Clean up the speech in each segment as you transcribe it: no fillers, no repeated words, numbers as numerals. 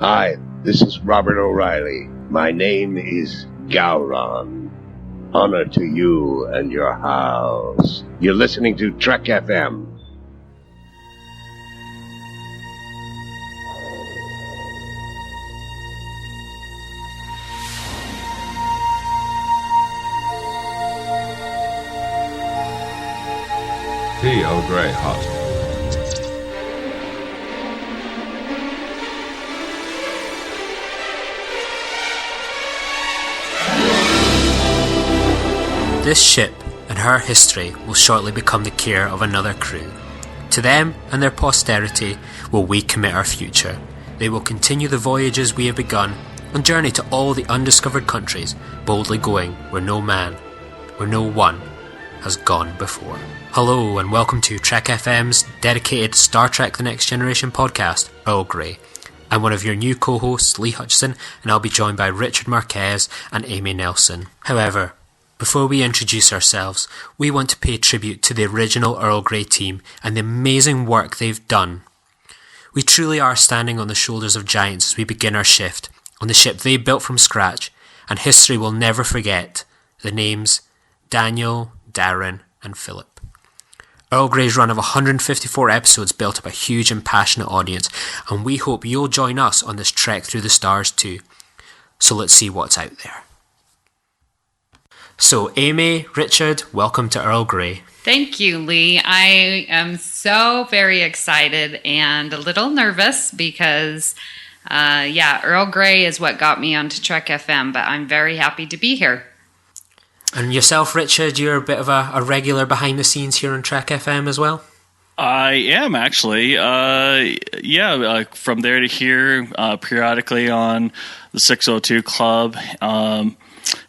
Hi, this is Robert O'Reilly. My name is Gowron. Honor to you and your house. You're listening to Trek FM. Tea Earl Grey hot. This ship and her history will shortly become the care of another crew. To them and their posterity will we commit our future. They will continue the voyages we have begun and journey to all the undiscovered countries, boldly going where no man, where no one has gone before. Hello and welcome to Trek FM's dedicated Star Trek The Next Generation podcast, Earl Grey. I'm one of your new co-hosts, Lee Hutchison, and I'll be joined by Richard Marquez and Amy Nelson. However, before we introduce ourselves, we want to pay tribute to the original Earl Grey team and the amazing work they've done. We truly are standing on the shoulders of giants as we begin our shift on the ship they built from scratch, and history will never forget the names Daniel, Darren and Philip. Earl Grey's run of 154 episodes built up a huge and passionate audience, and we hope you'll join us on this trek through the stars too. So let's see what's out there. So Amy, Richard, welcome to Earl Grey. Thank you, Lee. I am so very excited and a little nervous because, Earl Grey is what got me onto Trek FM, but I'm very happy to be here. And yourself, Richard, you're a bit of a regular behind the scenes here on Trek FM as well? I am actually. From there to here, periodically on the 602 Club.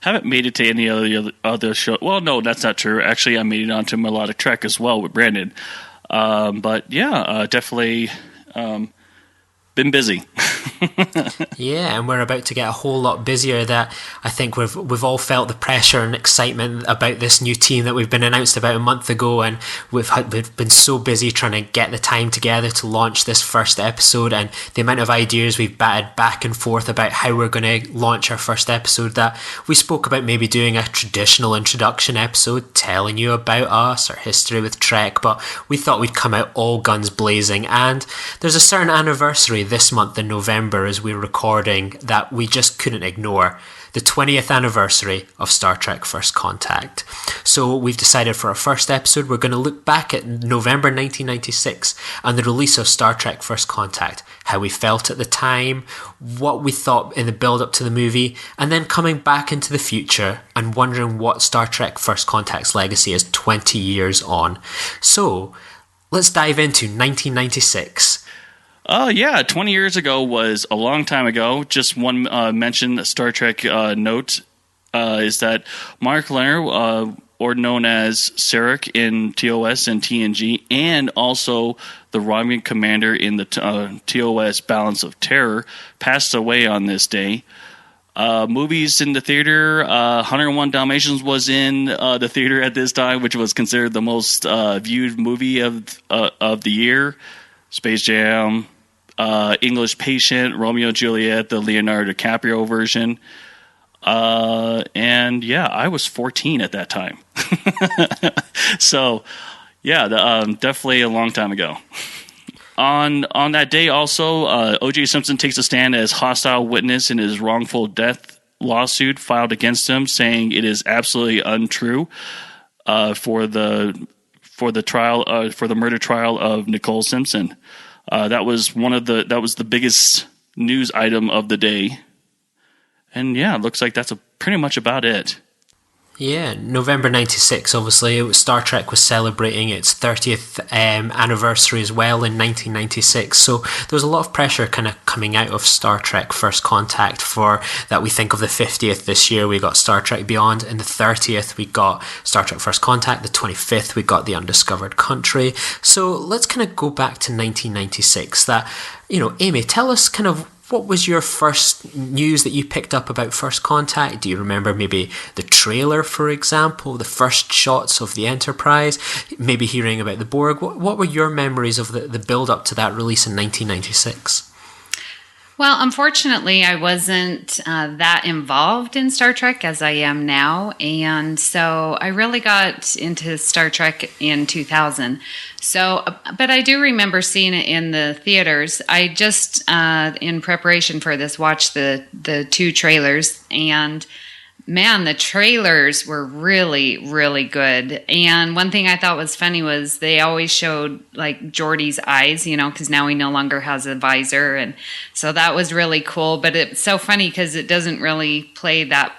Haven't made it to any of the other show. Well, no, that's not true. Actually, I made it onto Melodic Trek as well with Brandon. Definitely been busy. Yeah, and we're about to get a whole lot busier. That I think we've all felt the pressure and excitement about this new team that we've been announced about a month ago, and we've been so busy trying to get the time together to launch this first episode, and the amount of ideas we've batted back and forth about how we're going to launch our first episode, that we spoke about maybe doing a traditional introduction episode telling you about us, our history with Trek, but we thought we'd come out all guns blazing. And there's a certain anniversary this month in November as we're recording that we just couldn't ignore. The 20th anniversary of Star Trek First Contact. So we've decided for our first episode we're going to look back at November 1996 and the release of Star Trek First Contact, how we felt at the time, what we thought in the build-up to the movie, and then coming back into the future and wondering what Star Trek First Contact's legacy is 20 years on. So let's dive into 1996. 20 years ago was a long time ago. Just one mention, Star Trek note, is that Mark Leonard, or known as Sarek in TOS and TNG, and also the Romulan commander in the TOS Balance of Terror, passed away on this day. Movies in the theater, 101 Dalmatians was in the theater at this time, which was considered the most viewed movie of the year. Space Jam, English Patient, Romeo and Juliet, the Leonardo DiCaprio version. I was 14 at that time. So, definitely a long time ago. On that day also, O.J. Simpson takes a stand as hostile witness in his wrongful death lawsuit filed against him, saying it is absolutely untrue for the murder trial of Nicole Simpson. That was the biggest news item of the day. And it looks like that's pretty much about it. Yeah, November 96, obviously, Star Trek was celebrating its 30th anniversary as well in 1996, so there was a lot of pressure kind of coming out of Star Trek First Contact for that. We think of the 50th this year, we got Star Trek Beyond, and the 30th we got Star Trek First Contact, the 25th we got The Undiscovered Country. So let's kind of go back to 1996. That, Amy, tell us kind of what was your first news that you picked up about First Contact? Do you remember maybe the trailer, for example, the first shots of the Enterprise, maybe hearing about the Borg? What were your memories of the build-up to that release in 1996? Well, unfortunately, I wasn't that involved in Star Trek as I am now. And so I really got into Star Trek in 2000. So, but I do remember seeing it in the theaters. I just, in preparation for this, watched the two trailers, and man, the trailers were really, really good. And one thing I thought was funny was they always showed like Geordi's eyes, because now he no longer has a visor. And so that was really cool. But it's so funny because it doesn't really play that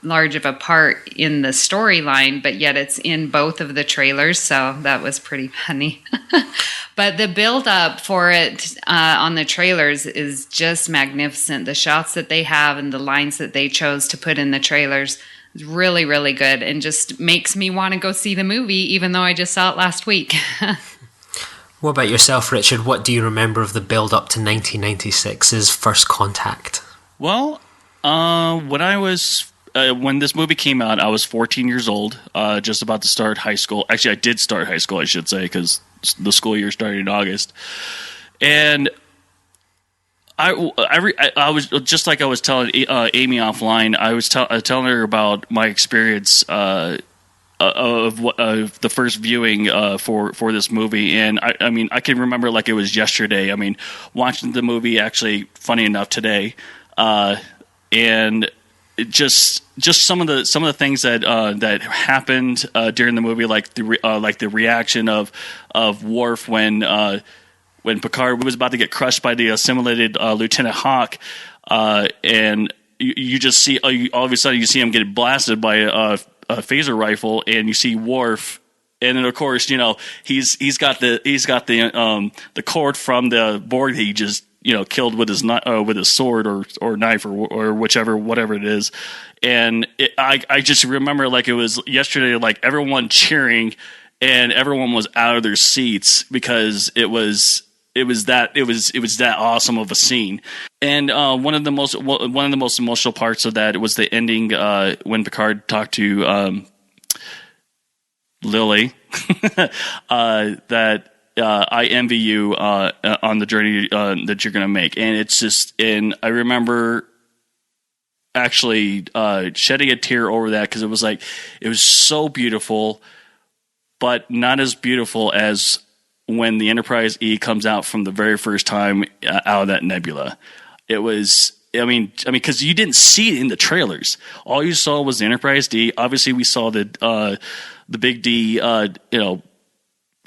large of a part in the storyline, but yet it's in both of the trailers. So that was pretty funny. But the build up for it on the trailers is just magnificent. The shots that they have and the lines that they chose to put in the trailers is really, really good, and just makes me want to go see the movie, even though I just saw it last week. What about yourself, Richard? What do you remember of the build up to 1996's First Contact? Well, when this movie came out, I was 14 years old, just about to start high school. Actually, I did start high school, I should say, because the school year started in August. And I was just like I was telling Amy offline. I was telling her about my experience of the first viewing for this movie, and I mean, I can remember like it was yesterday. I mean, watching the movie, actually, funny enough, today, and just some of the things that happened during the movie, like the reaction of Worf when Picard was about to get crushed by the assimilated Lieutenant Hawk, and you just see all of a sudden you see him get blasted by a phaser rifle, and you see Worf, and then of course he's got the cord from the Borg that he just killed with his sword or knife or whatever it is, and I just remember like it was yesterday, like everyone cheering and everyone was out of their seats because it was that awesome of a scene. And one of the most emotional parts of that was the ending when Picard talked to Lily that I envy you on the journey that you're going to make. And it's just, and I remember actually shedding a tear over that because it was so beautiful, but not as beautiful as when the Enterprise E comes out from the very first time out of that nebula. It was, I mean, because you didn't see it in the trailers. All you saw was the Enterprise D. Obviously, we saw the big D,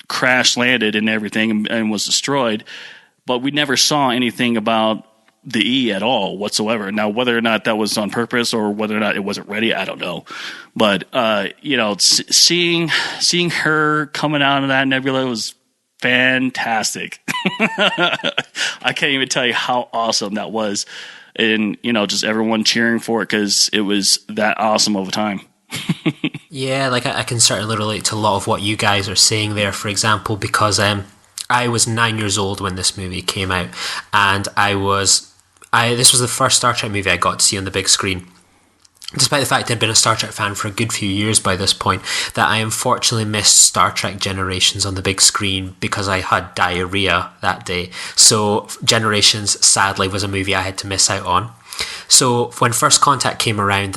crash landed and everything and was destroyed, but we never saw anything about the E at all whatsoever. Now, whether or not that was on purpose or whether or not it wasn't ready, I don't know. But seeing her coming out of that nebula was fantastic. I can't even tell you how awesome that was, and just everyone cheering for it because it was that awesome of a time. Yeah, like I can certainly relate to a lot of what you guys are saying there, for example, because I was 9 years old when this movie came out, and this was the first Star Trek movie I got to see on the big screen. Despite the fact I'd been a Star Trek fan for a good few years by this point, that I unfortunately missed Star Trek Generations on the big screen because I had diarrhea that day. So Generations, sadly, was a movie I had to miss out on. So when First Contact came around,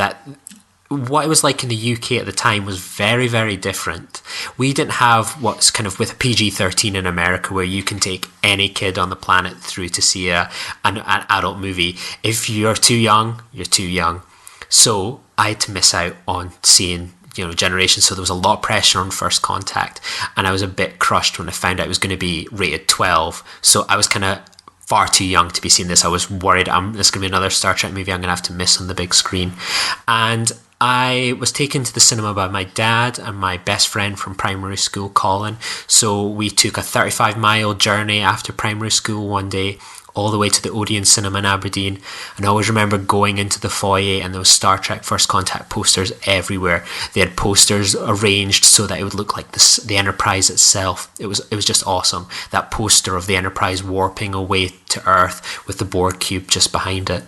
what it was like in the UK at the time was very, very different. We didn't have what's kind of with PG-13 in America, where you can take any kid on the planet through to see an adult movie. If you're too young, you're too young. So I had to miss out on seeing Generations, so there was a lot of pressure on First Contact, and I was a bit crushed when I found out it was going to be rated 12. So I was kind of far too young to be seeing this. I was worried this is going to be another Star Trek movie I'm going to have to miss on the big screen. And I was taken to the cinema by my dad and my best friend from primary school, Colin. So we took a 35-mile journey after primary school one day, all the way to the Odeon Cinema in Aberdeen. And I always remember going into the foyer and there was Star Trek First Contact posters everywhere. They had posters arranged so that it would look like the Enterprise itself. It was just awesome. That poster of the Enterprise warping away to Earth with the Borg cube just behind it.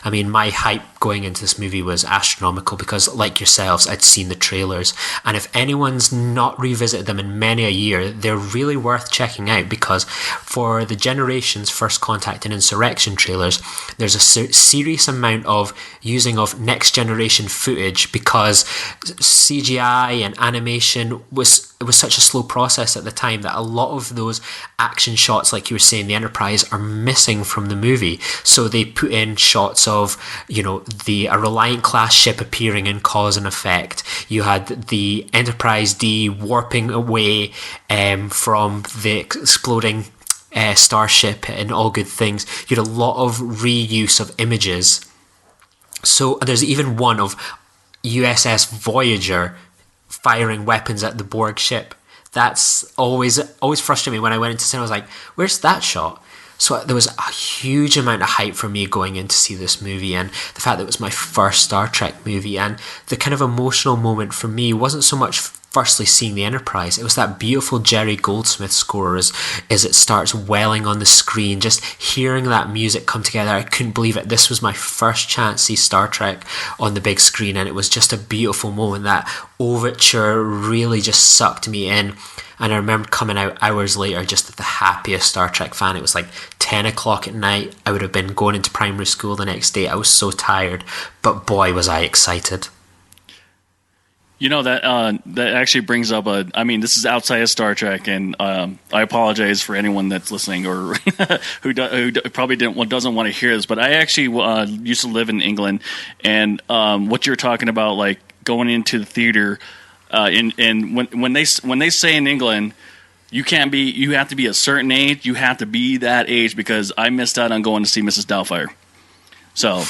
I mean, my hype going into this movie was astronomical because, like yourselves, I'd seen the trailers. And if anyone's not revisited them in many a year, they're really worth checking out because for the Generations First Contact Contact and Insurrection trailers, there's a serious amount of using of next generation footage because CGI and animation was such a slow process at the time that a lot of those action shots, like you were saying, the Enterprise, are missing from the movie. So they put in shots of, a Reliant class ship appearing in cause and effect. You had the Enterprise D warping away from the exploding starship and all good things. You had a lot of reuse of images. So there's even one of USS Voyager firing weapons at the Borg ship. That's always frustrated me when I went into cinema. I was like, where's that shot? So there was a huge amount of hype for me going in to see this movie, and the fact that it was my first Star Trek movie, and the kind of emotional moment for me wasn't so much firstly seeing the Enterprise. It was that beautiful Jerry Goldsmith score as it starts welling on the screen, just hearing that music come together. I couldn't believe it. This was my first chance to see Star Trek on the big screen, and it was just a beautiful moment. That overture really just sucked me in. And I remember coming out hours later just the happiest Star Trek fan. It was like 10 o'clock at night. I would have been going into primary school the next day. I was so tired, but boy, was I excited. That actually brings up this is outside of Star Trek, and I apologize for anyone that's listening or who probably doesn't want to hear this, but I actually used to live in England, and what you're talking about, like going into the theater, and when they say in England, you have to be a certain age, you have to be that age, because I missed out on going to see Mrs. Doubtfire. So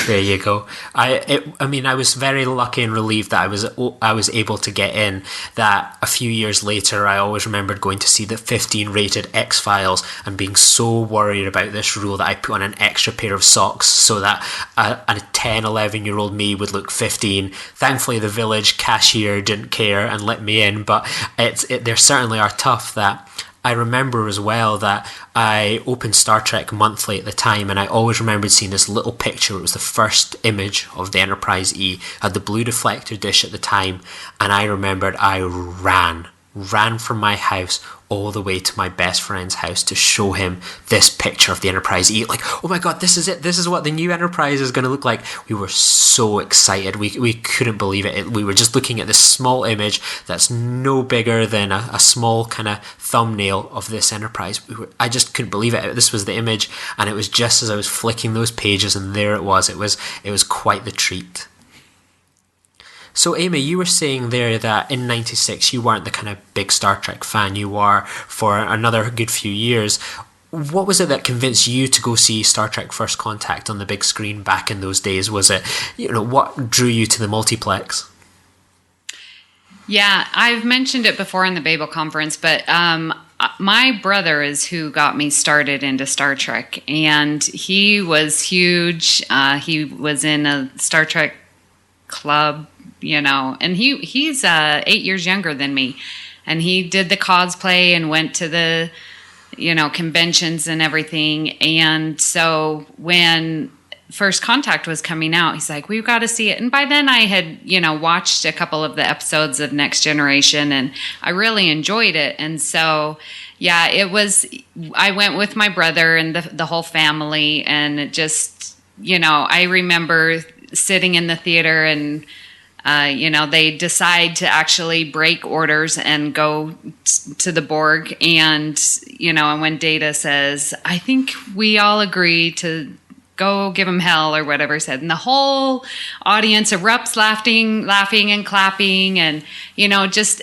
there you go. I was very lucky and relieved that I was able to get in. That a few years later, I always remembered going to see the 15 rated X-Files and being so worried about this rule that I put on an extra pair of socks so that a 10, 11-year-old me would look 15. Thankfully, the village cashier didn't care and let me in, but they certainly are tough. That I remember as well that I opened Star Trek Monthly at the time, and I always remembered seeing this little picture. It was the first image of the Enterprise E, had the blue deflector dish at the time, and I remembered I ran from my house all the way to my best friend's house to show him this picture of the Enterprise E. Like, oh my god, this is it. This is what the new Enterprise is going to look like. We were so excited. We couldn't believe it. We were just looking at this small image that's no bigger than a small kind of thumbnail of this Enterprise. I just couldn't believe it. This was the image, and it was just as I was flicking those pages, and there it was. It was quite the treat. So, Amy, you were saying there that in '96 you weren't the kind of big Star Trek fan you were for another good few years. What was it that convinced you to go see Star Trek First Contact on the big screen back in those days? Was it, what drew you to the multiplex? Yeah, I've mentioned it before in the Babel conference, but my brother is who got me started into Star Trek, and he was huge. He was in a Star Trek club, and he's 8 years younger than me, and he did the cosplay and went to the conventions and everything. And so when First Contact was coming out, he's like, we've got to see it. And by then I had watched a couple of the episodes of Next Generation, and I really enjoyed it. And so I went with my brother and the whole family, and it just I remember sitting in the theater, and they decide to actually break orders and go to the Borg. And when Data says, I think we all agree to go give him hell, or whatever said, and the whole audience erupts laughing and clapping. And, just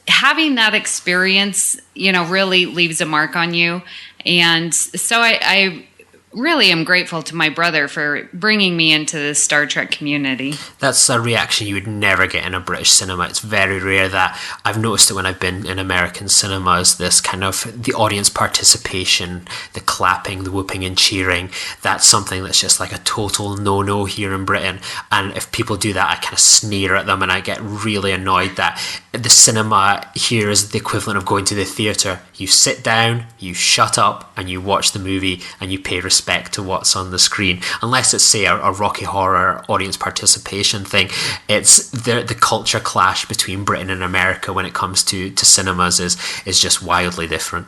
having that experience, really leaves a mark on you. And so I really am grateful to my brother for bringing me into the Star Trek community. That's a reaction you would never get in a British cinema. It's very rare that I've noticed it when I've been in American cinemas, this kind of the audience participation, the clapping, the whooping and cheering. That's something that's just like a total no-no here in Britain. And if people do that, I kind of sneer at them, and I get really annoyed that the cinema here is the equivalent of going to the theatre. You sit down, you shut up, and you watch the movie, and you pay respect to what's on the screen. Unless it's, say, a Rocky Horror audience participation thing, it's the culture clash between Britain and America when it comes to cinemas is just wildly different.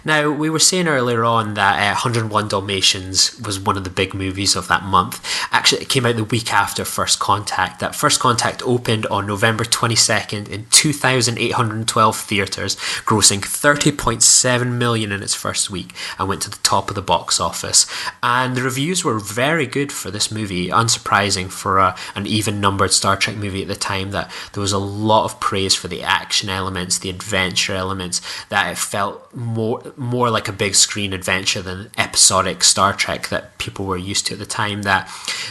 Now, we were saying earlier on that 101 Dalmatians was one of the big movies of that month. Actually, it came out the week after First Contact. That First Contact opened on November 22nd in 2,812 theatres, grossing $30.7 million in its first week, and went to the top of the box office. And the reviews were very good for this movie, unsurprising for an even-numbered Star Trek movie at the time, that there was a lot of praise for the action elements, the adventure elements, that it felt more like a big screen adventure than episodic Star Trek that people were used to at the time, that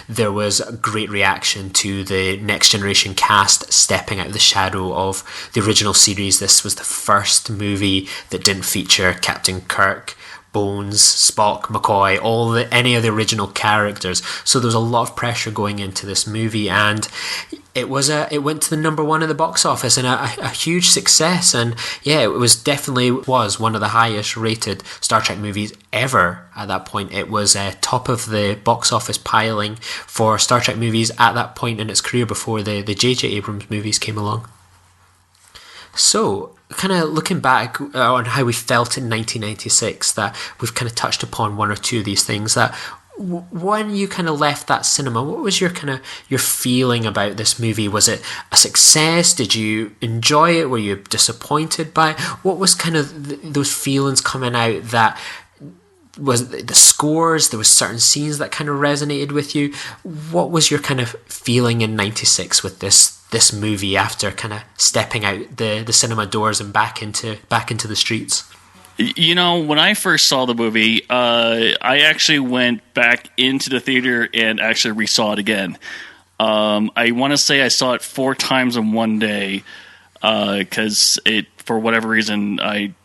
there was a great reaction to the Next Generation cast stepping out of the shadow of the original series. This was the first movie that didn't feature Captain Kirk, Bones, Spock, McCoy, any of the original characters. So there was a lot of pressure going into this movie, and it went to the number one in the box office, and a huge success. And yeah, it was definitely one of the highest rated Star Trek movies ever at that point. It was top of the box office piling for Star Trek movies at that point in its career, before the J.J. Abrams movies came along. So, kind of looking back on how we felt in 1996, that we've kind of touched upon one or two of these things, that when you kind of left that cinema, what was your feeling about this movie? Was it a success? Did you enjoy it? Were you disappointed by it? What was kind of those feelings coming out? That was the scores, there was certain scenes that kind of resonated with you. What was your kind of feeling in 96 with this movie, after kind of stepping out the cinema doors and back into the streets? You know, when I first saw the movie, I actually went back into the theater and actually re-saw it again. I want to say I saw it 4 times in one day, because for whatever reason, I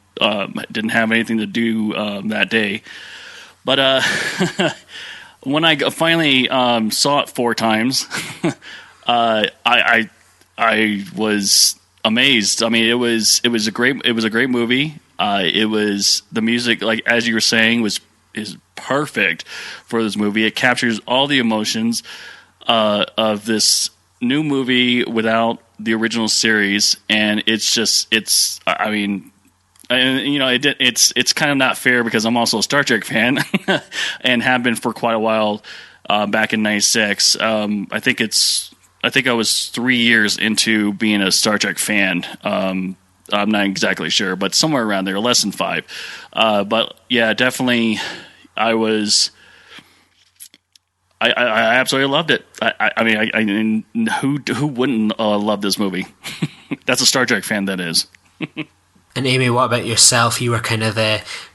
didn't have anything to do that day. But when I finally saw it 4 times, I was amazed. I mean, it was a great movie. It was, the music, like as you were saying, is perfect for this movie. It captures all the emotions of this new movie without the original series, and it's kind of not fair, because I'm also a Star Trek fan and have been for quite a while. Back in '96, I think I was 3 years into being a Star Trek fan. I'm not exactly sure, but somewhere around there, less than 5. But yeah, definitely, I absolutely loved it. I mean, who wouldn't love this movie? That's a Star Trek fan, that is. And Amy, what about yourself? You were kind of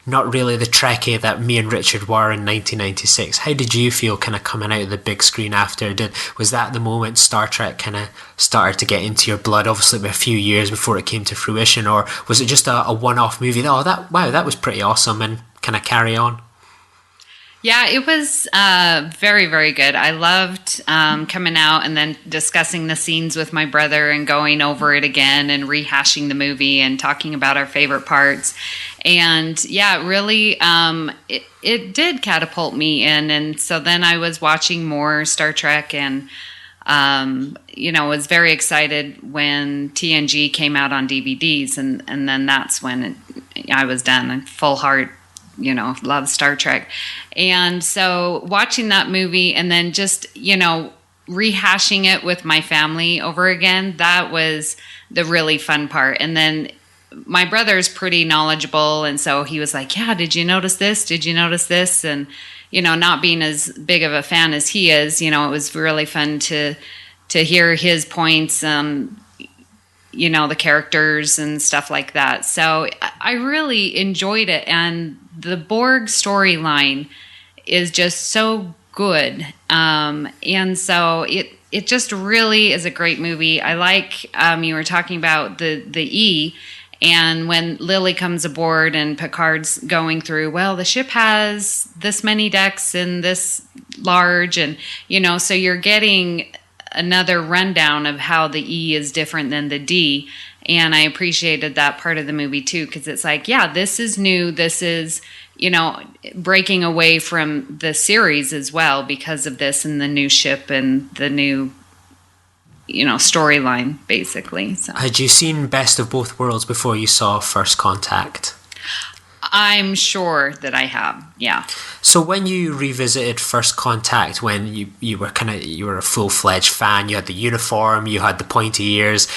not really the Trekkie that me and Richard were in 1996. How did you feel kind of coming out of the big screen after? Was that the moment Star Trek kind of started to get into your blood, obviously a few years before it came to fruition, or was it just a one-off movie? That was pretty awesome, and kind of carry on? Yeah, it was very, very good. I loved coming out and then discussing the scenes with my brother and going over it again and rehashing the movie and talking about our favorite parts. And yeah, really, it did catapult me in. And so then I was watching more Star Trek, and was very excited when TNG came out on DVDs. And then that's when I was done, full heart. Love Star Trek. And so watching that movie and then just, rehashing it with my family over again, that was the really fun part. And then my brother's pretty knowledgeable, and so he was like, yeah, did you notice this? Did you notice this? And, not being as big of a fan as he is, it was really fun to hear his points, the characters and stuff like that. So I really enjoyed it, and the Borg storyline is just so good. And so it just really is a great movie. I like, you were talking about the E, and when Lily comes aboard and Picard's going through, well, the ship has this many decks and this large, and, so you're getting another rundown of how the E is different than the D. And I appreciated that part of the movie too, because it's like, yeah, this is new. This is, breaking away from the series as well because of this and the new ship and the new, storyline, basically. So. Had you seen Best of Both Worlds before you saw First Contact? I'm sure that I have, yeah. So when you revisited First Contact, when you were a full-fledged fan, you had the uniform, you had the pointy ears,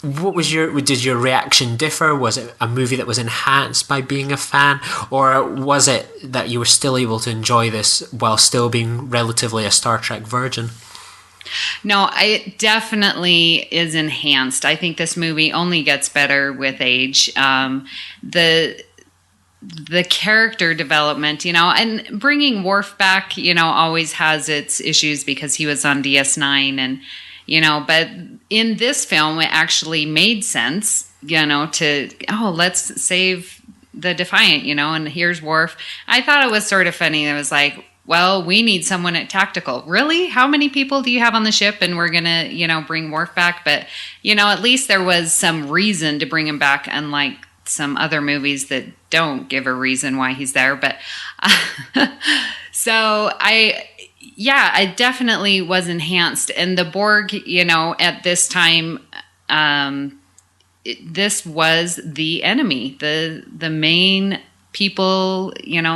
did your reaction differ? Was it a movie that was enhanced by being a fan, or was it that you were still able to enjoy this while still being relatively a Star Trek virgin? No, it definitely is enhanced. I think this movie only gets better with age. The character development, and bringing Worf back, always has its issues because he was on DS9 and, but in this film, it actually made sense, let's save the Defiant, and here's Worf. I thought it was sort of funny. It was like, well, we need someone at Tactical. Really? How many people do you have on the ship? And we're going to, bring Worf back. But, at least there was some reason to bring him back, unlike some other movies that don't give a reason why he's there. But so I definitely was enhanced. And the Borg, at this time, this was the enemy, the main people,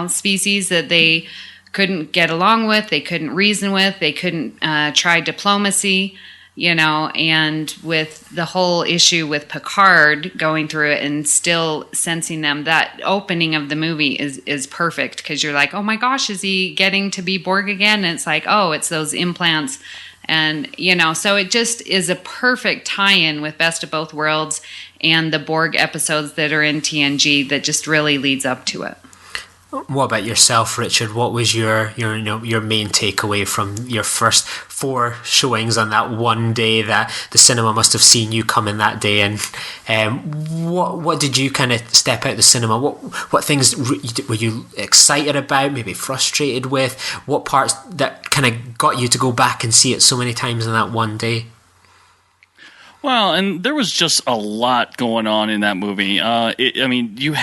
species that they couldn't get along with, they couldn't reason with, they couldn't try diplomacy. And with the whole issue with Picard going through it and still sensing them, that opening of the movie is perfect because you're like, oh my gosh, is he getting to be Borg again? And it's like, oh, it's those implants. And, so it just is a perfect tie-in with Best of Both Worlds and the Borg episodes that are in TNG that just really leads up to it. What about yourself, Richard? What was your main takeaway from your first 4 showings on that one day that the cinema must have seen you come in that day? And what did you kind of step out the cinema? What things were you excited about? Maybe frustrated with? What parts that kind of got you to go back and see it so many times in that one day? Well, and there was just a lot going on in that movie. You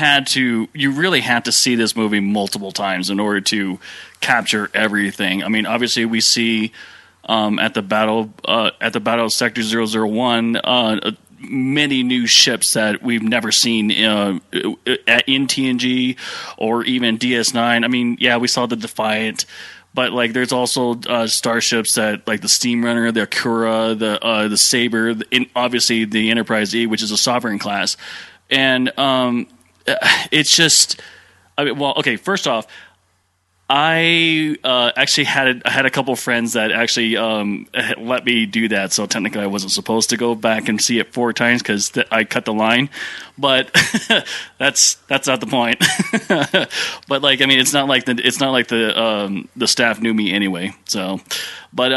really had to see this movie multiple times in order to capture everything. I mean, obviously we see at the battle of Sector 001 many new ships that we've never seen in TNG or even DS9. I mean, yeah, we saw the Defiant. But there's also starships that the Steamrunner, the Akura, the Saber, obviously the Enterprise E, which is a Sovereign class, and it's just. First off, I actually had a couple of friends that actually let me do that. So technically, I wasn't supposed to go back and see it 4 times because I cut the line. But that's not the point. But it's not like the staff knew me anyway. So, but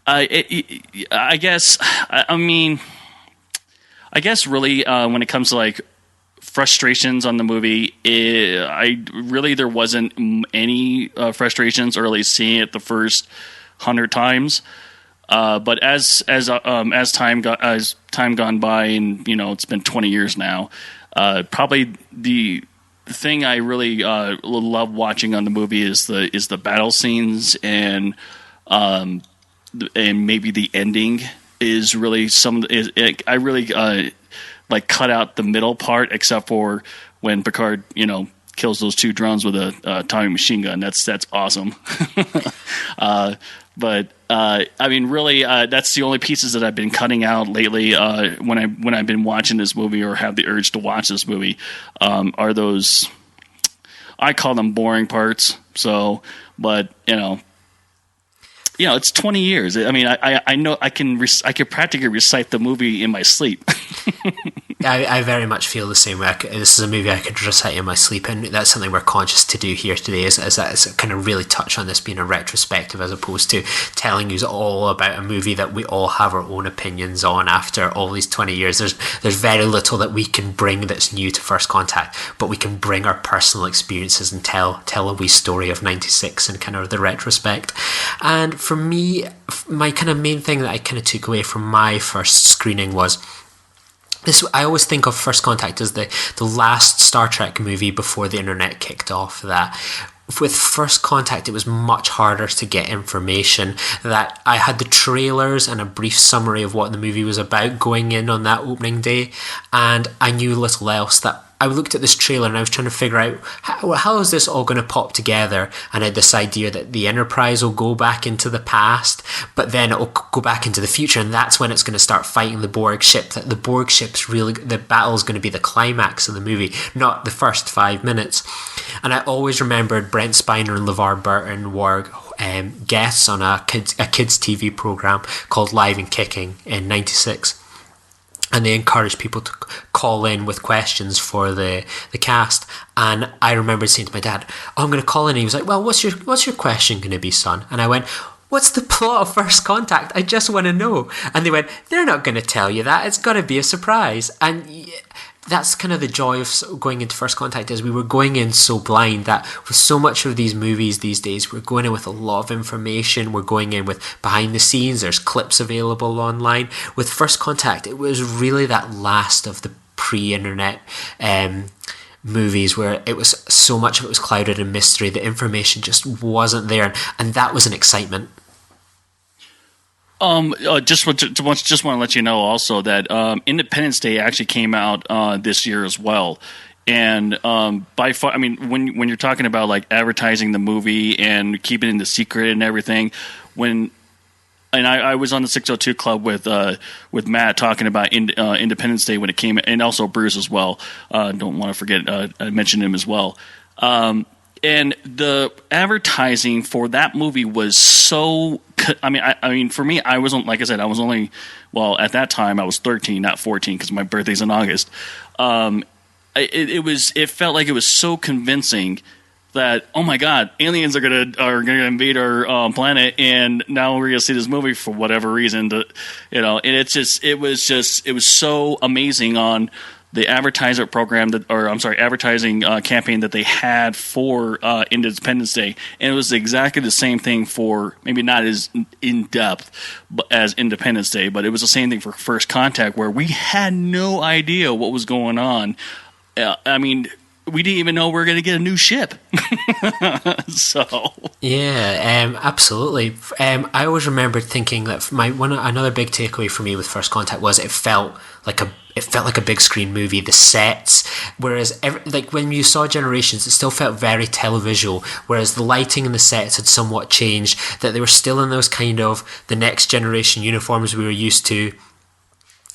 I guess really when it comes to frustrations on the movie, there wasn't any frustrations early seeing it the first 100 times. But as time gone by, and it's been 20 years now, probably the thing I really love watching on the movie is the battle scenes, and maybe the ending is really I really cut out the middle part, except for when Picard, kills those 2 drones with a Tommy machine gun. That's awesome. But really, that's the only pieces that I've been cutting out lately. When I've been watching this movie or have the urge to watch this movie, are those, I call them boring parts. So, but it's 20 years. I mean, I know I can practically recite the movie in my sleep. I very much feel the same way. This is a movie I could recite in my sleep, and that's something we're conscious to do here today, is kind of really touch on this being a retrospective as opposed to telling you all about a movie that we all have our own opinions on after all these 20 years. There's very little that we can bring that's new to First Contact, but we can bring our personal experiences and tell a wee story of 96 and kind of the retrospect. And for me, my kind of main thing that I kind of took away from my first screening was this. I always think of First Contact as the last Star Trek movie before the internet kicked off. That with First Contact, it was much harder to get information. That I had the trailers and a brief summary of what the movie was about going in on that opening day, and I knew little else. That I looked at this trailer and I was trying to figure out how is this all going to pop together, and I had this idea that the Enterprise will go back into the past, but then it'll go back into the future, and that's when it's going to start fighting the Borg ship. That the Borg ship's really, the battle is going to be the climax of the movie, not the first 5 minutes. And I always remembered Brent Spiner and LeVar Burton were guests on a kids TV program called Live and Kicking in '96. And they encouraged people to call in with questions for the cast. And I remember saying to my dad, I'm going to call in. And he was like, well, what's your question going to be, son? And I went, what's the plot of First Contact? I just want to know. And they went, they're not going to tell you that. It's got to be a surprise. And that's kind of the joy of going into First Contact, is we were going in so blind that with so much of these movies these days, we're going in with a lot of information. We're going in with behind the scenes. There's clips available online. With First Contact, it was really that last of the pre-internet movies where it was so much of it was clouded in mystery. The information just wasn't there, and that was an excitement. Just want to let you know also that Independence Day actually came out this year as well, and by far, I mean, when you're talking about like advertising the movie and keeping it in the secret and everything, I was on the 602 Club with Matt talking about Independence Day when it came, and also Bruce as well. Don't want to forget I mentioned him as well. And the advertising for that movie was so. I mean, for me, I wasn't, like I said, I was only, well, at that time I was 13, not 14, because my birthday's in August. It felt like it was so convincing that, oh my God, aliens are gonna invade our planet, and now we're gonna see this movie for whatever reason. And it was so amazing on the advertising campaign that they had for Independence Day, and it was exactly the same thing for, maybe not as in depth as Independence Day, but it was the same thing for First Contact, where we had no idea what was going on. I mean, we didn't even know we were going to get a new ship. So yeah, absolutely. I always remembered thinking that another big takeaway for me with First Contact was it felt like a big screen movie. The sets, whereas like when you saw Generations, it still felt very televisual, whereas the lighting and the sets had somewhat changed, that they were still in those kind of the Next Generation uniforms we were used to,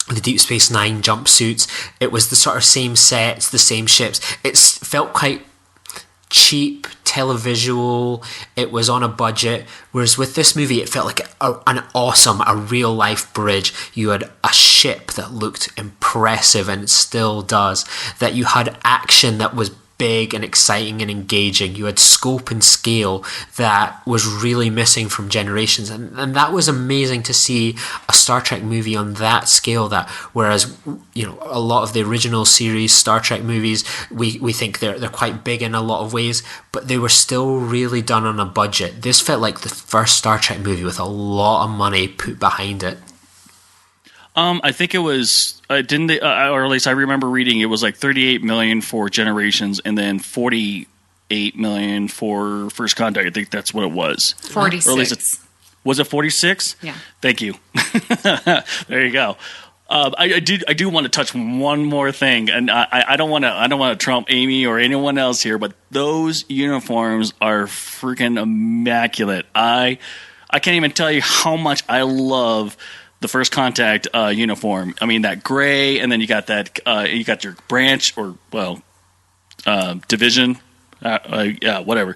the Deep Space Nine jumpsuits. It was the sort of same sets, the same ships. It felt quite cheap, televisual. It was on a budget, whereas with this movie it felt like a real life bridge. You had a ship that looked impressive, and it still does. That you had action that was big and exciting and engaging. You had scope and scale that was really missing from Generations, and that was amazing to see a Star Trek movie on that scale. That whereas a lot of the original series Star Trek movies, we think they're quite big in a lot of ways, but they were still really done on a budget. This felt like the first Star Trek movie with a lot of money put behind it. I think it was didn't they, or at least I remember reading it was like $38 million for Generations, and then $48 million for First Contact. I think that's what it was. 46. Was it 46? Yeah. Thank you. There you go. I do want to touch one more thing, and I don't want to trump Amy or anyone else here, but those uniforms are freaking immaculate. I can't even tell you how much I love the First Contact uniform. I mean, that gray, and then you got that you got your branch or division. Yeah, whatever.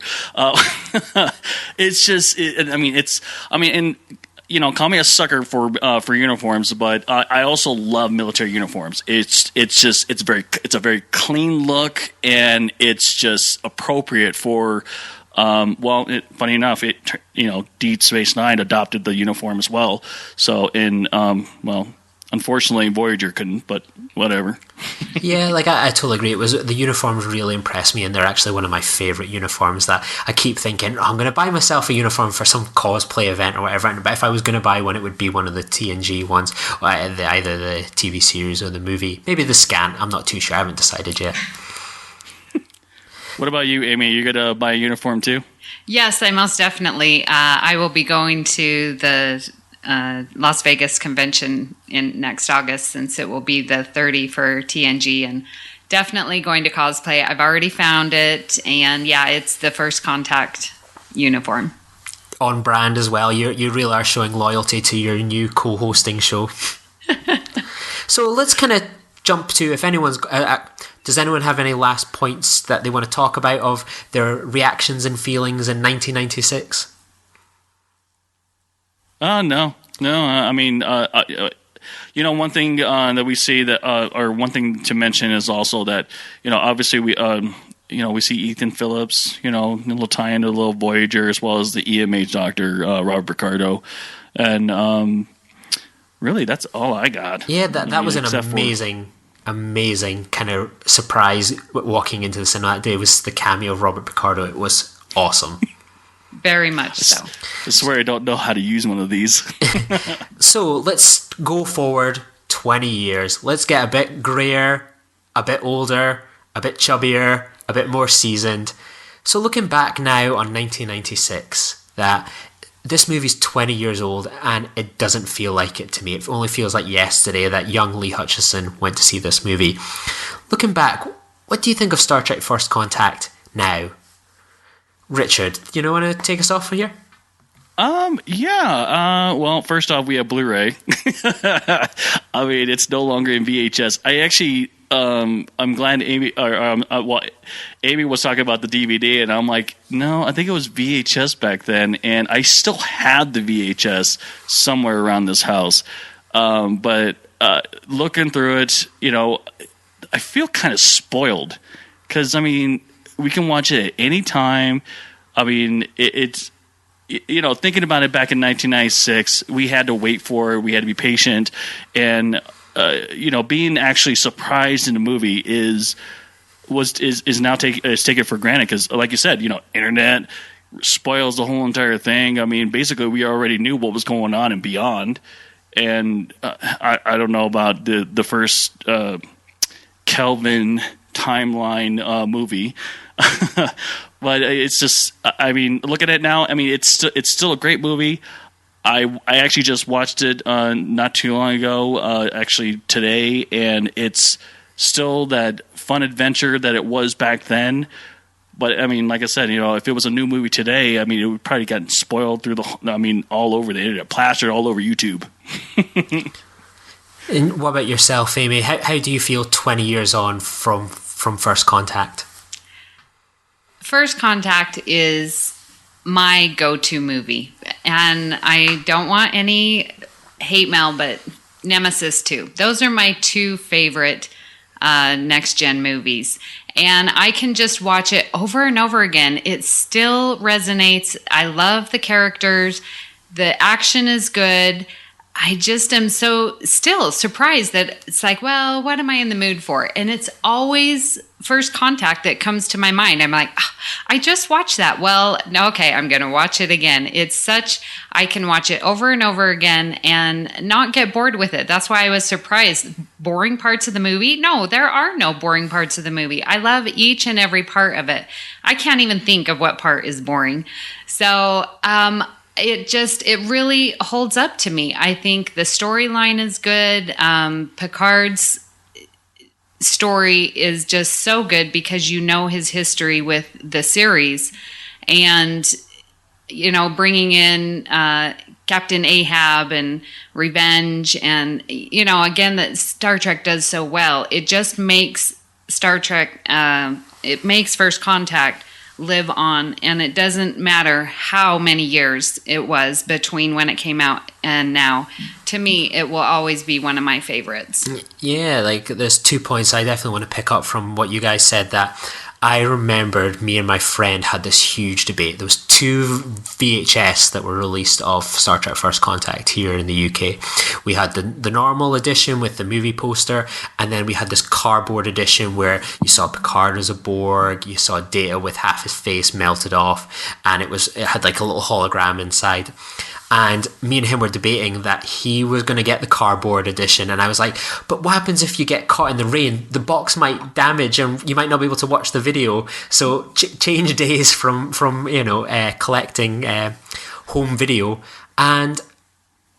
It's just. Call me a sucker for uniforms, but I also love military uniforms. It's a very clean look, and it's just appropriate for. Funny enough, Deep Space Nine adopted the uniform as well. So, unfortunately, Voyager couldn't, but whatever. Yeah, I totally agree. The uniforms really impressed me, and they're actually one of my favorite uniforms. That I keep thinking, I'm going to buy myself a uniform for some cosplay event or whatever. But if I was going to buy one, it would be one of the TNG ones, or either the TV series or the movie. Maybe the scan. I'm not too sure. I haven't decided yet. What about you, Amy? You going to buy a uniform too? Yes, I most definitely. I will be going to the Las Vegas convention in next August, since it will be the 30 for TNG, and definitely going to cosplay. I've already found it, and yeah, it's the First Contact uniform. On brand as well. You really are showing loyalty to your new co-hosting show. So let's kind of jump to, if anyone's... does anyone have any last points that they want to talk about of their reactions and feelings in 1996? No. I mean, one thing that we see that, or one thing to mention is also that, obviously we see Ethan Phillips, a little tie into the little Voyager, as well as the EMH doctor, Robert Picardo. And really, that's all I got. Yeah, that was an amazing kind of surprise walking into the cinema that day. Was the cameo of Robert Picardo. It was awesome. Very much so. I swear I don't know how to use one of these. So let's go forward 20 years. Let's get a bit grayer, a bit older, a bit chubbier, a bit more seasoned. So looking back now on 1996, that this movie's 20 years old and it doesn't feel like it to me. It only feels like yesterday that young Lee Hutchison went to see this movie. Looking back, what do you think of Star Trek First Contact now? Richard, do you want to take us off here? Well, first off, we have Blu-ray. I mean, it's no longer in VHS. I actually, I'm glad Amy was talking about the DVD, and I'm like, no, I think it was VHS back then, and I still had the VHS somewhere around this house. But looking through it, I feel kind of spoiled because, I mean, we can watch it at any time. I mean, it's, thinking about it back in 1996, we had to wait for it. We had to be patient. And, being actually surprised in the movie is now taken for granted. Because, like you said, internet spoils the whole entire thing. I mean, basically, we already knew what was going on and beyond. And I don't know about the first Kelvin timeline movie. But it's just, I mean, look at it now. I mean, it's still a great movie. I actually just watched it not too long ago, actually today, and it's still that fun adventure that it was back then. But I mean, like I said, if it was a new movie today, I mean, it would probably gotten spoiled through all over the internet, plastered all over YouTube. And what about yourself, Amy? How do you feel 20 years on from First Contact? First Contact is my go-to movie, and I don't want any hate mail, but Nemesis 2. Those are my two favorite next-gen movies, and I can just watch it over and over again. It still resonates. I love the characters. The action is good. I just am so still surprised that it's like, well, what am I in the mood for? And it's always First Contact that comes to my mind. I'm like, oh, I just watched that. Well, no, okay, I'm going to watch it again. I can watch it over and over again and not get bored with it. That's why I was surprised. Boring parts of the movie? No, there are no boring parts of the movie. I love each and every part of it. I can't even think of what part is boring. So, it really holds up to me. I think the storyline is good. Picard's story is just so good because his history with the series, and bringing in Captain Ahab and Revenge, and again that Star Trek does so well. It just makes Star Trek. It makes First Contact live on, and it doesn't matter how many years it was between when it came out and now. To me, it will always be one of my favorites. Yeah, like there's 2 points I definitely want to pick up from what you guys said. That I remembered me and my friend had this huge debate. There was 2 VHS that were released of Star Trek First Contact here in the UK. We had the normal edition with the movie poster, and then we had this cardboard edition where you saw Picard as a Borg, you saw Data with half his face melted off, and it had like a little hologram inside. And me and him were debating that he was going to get the cardboard edition, and I was like, but what happens if you get caught in the rain? The box might damage and you might not be able to watch the video. So change days from collecting home video. And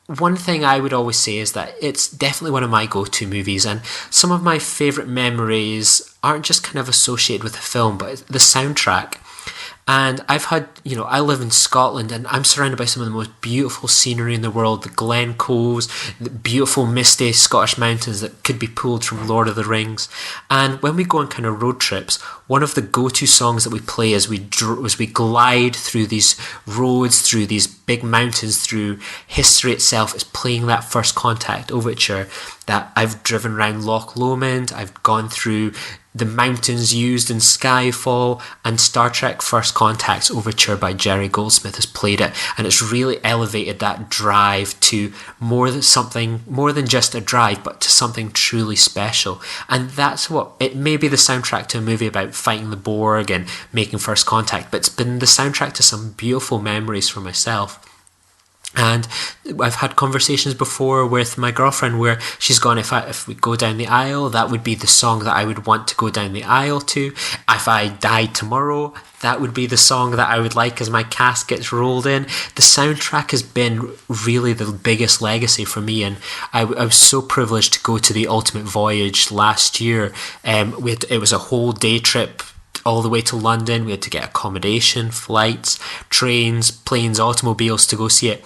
one thing I would always say is that it's definitely one of my go-to movies, and some of my favourite memories aren't just kind of associated with the film, but the soundtrack. And I've had, I live in Scotland and I'm surrounded by some of the most beautiful scenery in the world, the Glen Coves, the beautiful misty Scottish mountains that could be pulled from Lord of the Rings. And when we go on kind of road trips, one of the go-to songs that we play as we glide through these roads, through these big mountains, through history itself, is playing that First Contact overture. That I've driven around Loch Lomond, I've gone through the mountains used in Skyfall, and Star Trek First Contact's overture by Jerry Goldsmith has played it, and it's really elevated that drive to more than just a drive, but to something truly special. And that's what it may be, the soundtrack to a movie about fighting the Borg and making first contact, but it's been the soundtrack to some beautiful memories for myself. And I've had conversations before with my girlfriend where she's gone, if we go down the aisle, that would be the song that I would want to go down the aisle to. If I died tomorrow, that would be the song that I would like as my casket's rolled in. The soundtrack has been really the biggest legacy for me, and I was so privileged to go to the Ultimate Voyage last year. It was a whole day trip all the way to London. We had to get accommodation, flights, trains, planes, automobiles to go see it.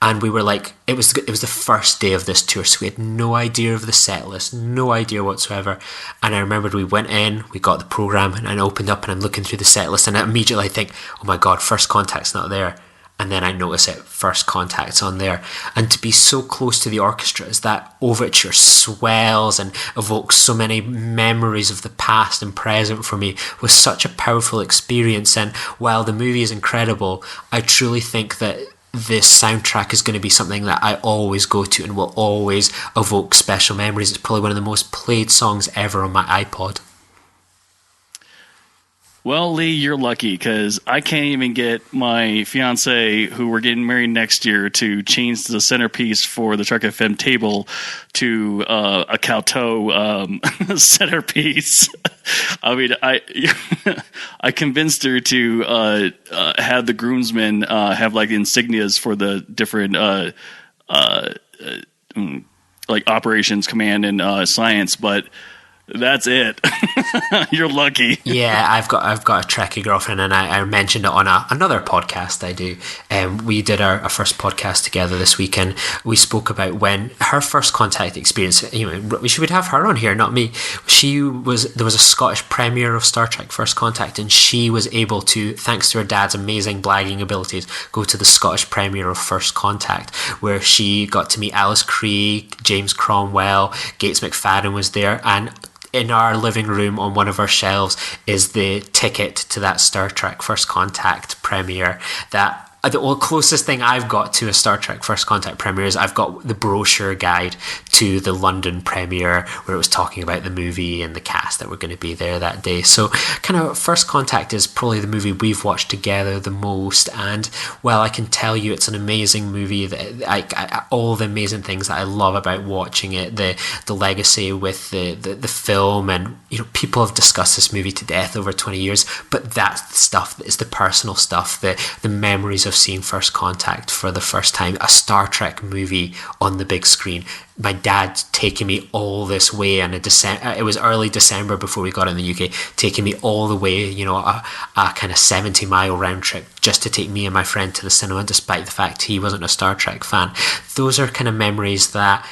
And we were like, it was the first day of this tour, so we had no idea of the set list, no idea whatsoever. And I remembered we went in, we got the programme, and I opened up and I'm looking through the set list, and I immediately think, oh my God, First Contact's not there. And then I notice it, First Contact's on there. And to be so close to the orchestra as that overture swells and evokes so many memories of the past and present for me was such a powerful experience. And while the movie is incredible, I truly think that this soundtrack is going to be something that I always go to and will always evoke special memories. It's probably one of the most played songs ever on my iPod. Well, Lee, you're lucky because I can't even get my fiance, who we're getting married next year, to change the centerpiece for the Trek FM table to a Calteau centerpiece. I mean, I convinced her to have the groomsmen have like insignias for the different like operations, command, and science, but that's it. You're lucky. Yeah, I've got a Trekkie girlfriend, and I mentioned it on another podcast I do. We did our first podcast together this week, and we spoke about when her first contact experience. We should have her on here, not me. There was a Scottish premiere of Star Trek First Contact, and she was able to, thanks to her dad's amazing blagging abilities, go to the Scottish premiere of First Contact, where she got to meet Alice Krige, James Cromwell, Gates McFadden was there, and in our living room on one of our shelves is the ticket to that Star Trek First Contact premiere. That the closest thing I've got to a Star Trek First Contact premiere is I've got the brochure guide to the London premiere where it was talking about the movie and the cast that were going to be there that day. So kind of First Contact is probably the movie we've watched together the most, and while I can tell you it's an amazing movie, that all the amazing things that I love about watching it, the legacy with the film, and people have discussed this movie to death over 20 years, but that stuff that is the personal stuff, the memories of seeing First Contact for the first time, a Star Trek movie on the big screen. My dad taking me all this way, and it was early December before we got in the UK, taking me all the way, a kind of 70-mile round trip just to take me and my friend to the cinema, despite the fact he wasn't a Star Trek fan. Those are kind of memories that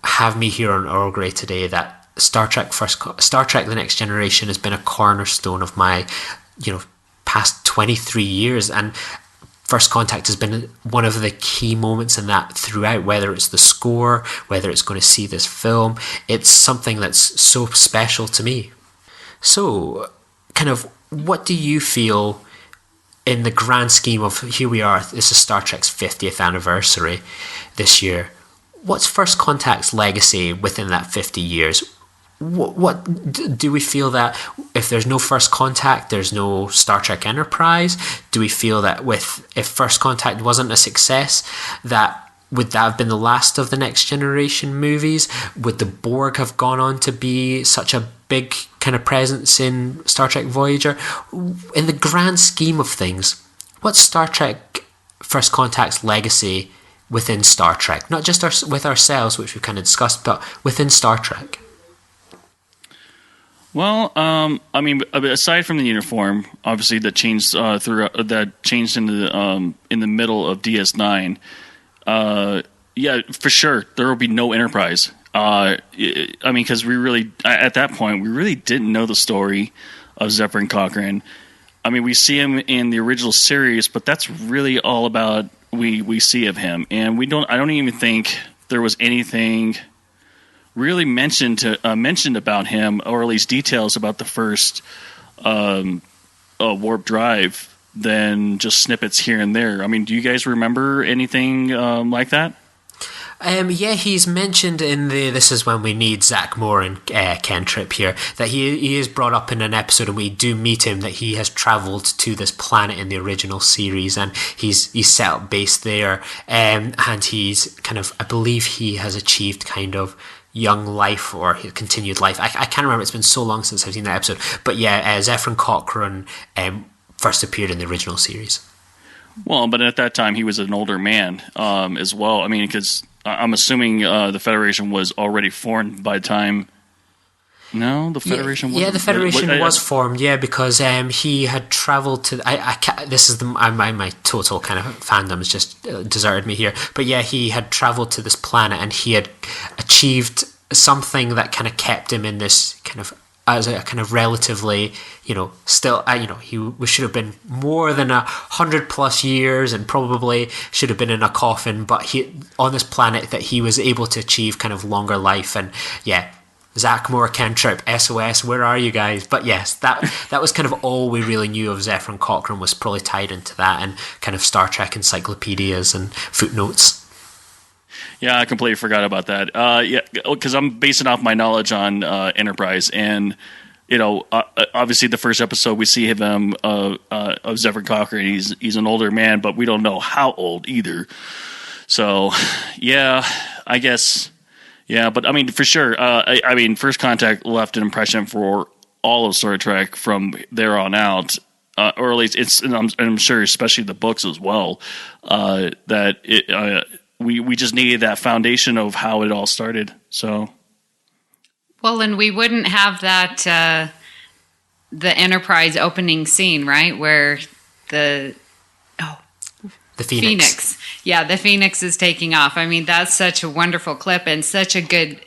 have me here on Earl Grey today, that Star Trek The Next Generation has been a cornerstone of my past 23 years, and First Contact has been one of the key moments in that throughout, whether it's the score, whether it's going to see this film. It's something that's so special to me. So, kind of, what do you feel in the grand scheme of, here we are, this is Star Trek's 50th anniversary this year. What's First Contact's legacy within that 50 years? What do we feel that if there's no First Contact, there's no Star Trek Enterprise? Do we feel that if First Contact wasn't a success, would that have been the last of the Next Generation movies? Would the Borg have gone on to be such a big kind of presence in Star Trek Voyager? In the grand scheme of things, what's Star Trek First Contact's legacy within Star Trek? Not just with ourselves, which we kind of discussed, but within Star Trek. Well, I mean, aside from the uniform, obviously that changed that changed in the middle of DS9. Yeah, for sure, there will be no Enterprise. I mean, because we really at that point we really didn't know the story of Zefram Cochrane. I mean, we see him in the original series, but that's really all about we see of him, and I don't even think there was anything really mentioned about him, or at least details about the first warp drive, than just snippets here and there. I mean, do you guys remember anything like that? Yeah, he's mentioned in This Is When We Need Zach Moore and Ken Tripp here, that he is brought up in an episode, and we do meet him, that he has travelled to this planet in the original series, and he's set up base there, and he's kind of, I believe he has achieved kind of young life or continued life. I can't remember, it's been so long since I've seen that episode, but yeah, Zefram Cochrane first appeared in the original series. Well, but at that time he was an older man as well. I mean, because I'm assuming the Federation was already formed by the time. No, the Federation. Yeah, the Federation was formed. Yeah, because he had travelled to. This is my total kind of fandom has just deserted me here. But yeah, he had travelled to this planet, and he had achieved something that kind of kept him in this kind of, as a kind of relatively, still, he should have been more than 100+ years, and probably should have been in a coffin. But he, on this planet, that he was able to achieve kind of longer life. And yeah, Zach Moore, Ken Tripp, SOS, where are you guys? But yes, that was kind of all we really knew of Zefram Cochrane, was probably tied into that and kind of Star Trek encyclopedias and footnotes. Yeah, I completely forgot about that. Yeah, because I'm basing off my knowledge on Enterprise, and obviously the first episode we see him of Zefram Cochrane. He's an older man, but we don't know how old either. So, yeah, I guess, yeah, but I mean, for sure. I mean, First Contact left an impression for all of Star Trek from there on out. Or at least I'm sure, especially the books as well. That it. We just needed that foundation of how it all started. So, well, and we wouldn't have that the Enterprise opening scene, right, where the Phoenix. Yeah, the Phoenix is taking off. I mean, that's such a wonderful clip and such a good,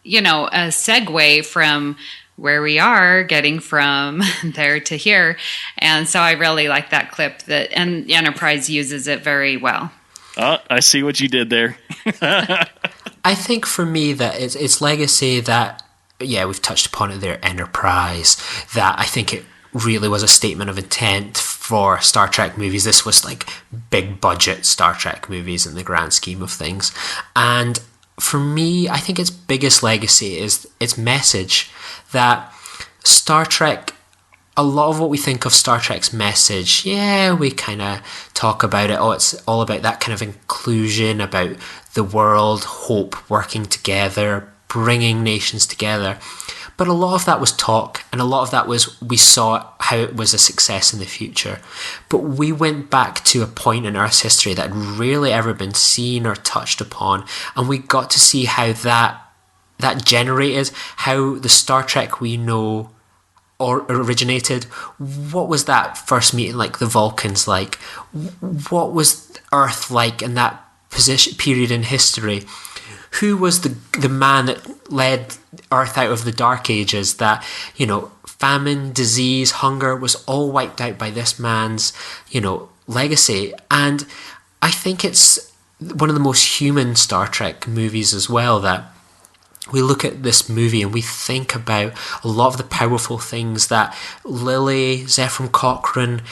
a segue from where we are, getting from there to here. And so I really like that clip, and Enterprise uses it very well. Oh, I see what you did there. I think for me that it's legacy that, yeah, we've touched upon it there, Enterprise, that I think it really was a statement of intent for Star Trek movies. This was like big budget Star Trek movies in the grand scheme of things. And for me, I think its biggest legacy is its message, that Star Trek, a lot of what we think of Star Trek's message, yeah, we kind of talk about it. Oh, it's all about that kind of inclusion, about the world, hope, working together, bringing nations together. But a lot of that was talk, and a lot of that was, we saw how it was a success in the future. But we went back to a point in Earth's history that had rarely ever been seen or touched upon, and we got to see how that generated, how the Star Trek we know or originated. What was that first meeting like? The Vulcans like? What was Earth like in that period in history? Who was the man that led Earth out of the Dark Ages? That, famine, disease, hunger was all wiped out by this man's, legacy. And I think it's one of the most human Star Trek movies as well, that we look at this movie and we think about a lot of the powerful things that Lily, Zefram Cochrane,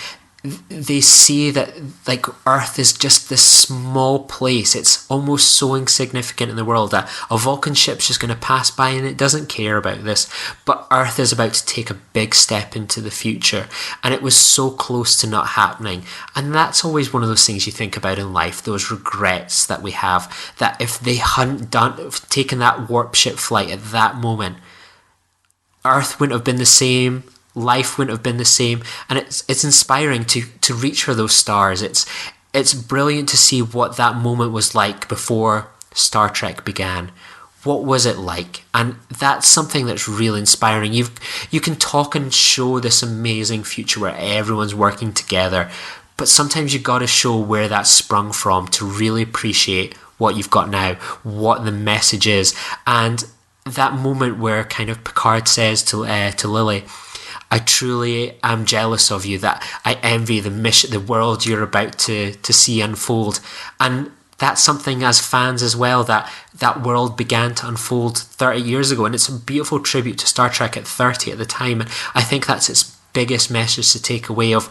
they see, that like Earth is just this small place. It's almost so insignificant in the world that a Vulcan ship's just going to pass by and it doesn't care about this. But Earth is about to take a big step into the future, and it was so close to not happening. And that's always one of those things you think about in life, those regrets that we have, that if they hadn't taken that warp ship flight at that moment, Earth wouldn't have been the same, life wouldn't have been the same. And it's inspiring to reach for those stars. It's brilliant to see what that moment was like before Star Trek began. what was it like? And that's something that's really inspiring. You can talk and show this amazing future where everyone's working together, but sometimes you got to show where that sprung from to really appreciate what you've got now, what the message is. And that moment where kind of Picard says to Lily, I truly am jealous of you, that I envy the world you're about to see unfold. And that's something as fans as well, that world began to unfold 30 years ago. And it's a beautiful tribute to Star Trek at 30 at the time. And I think that's its biggest message to take away of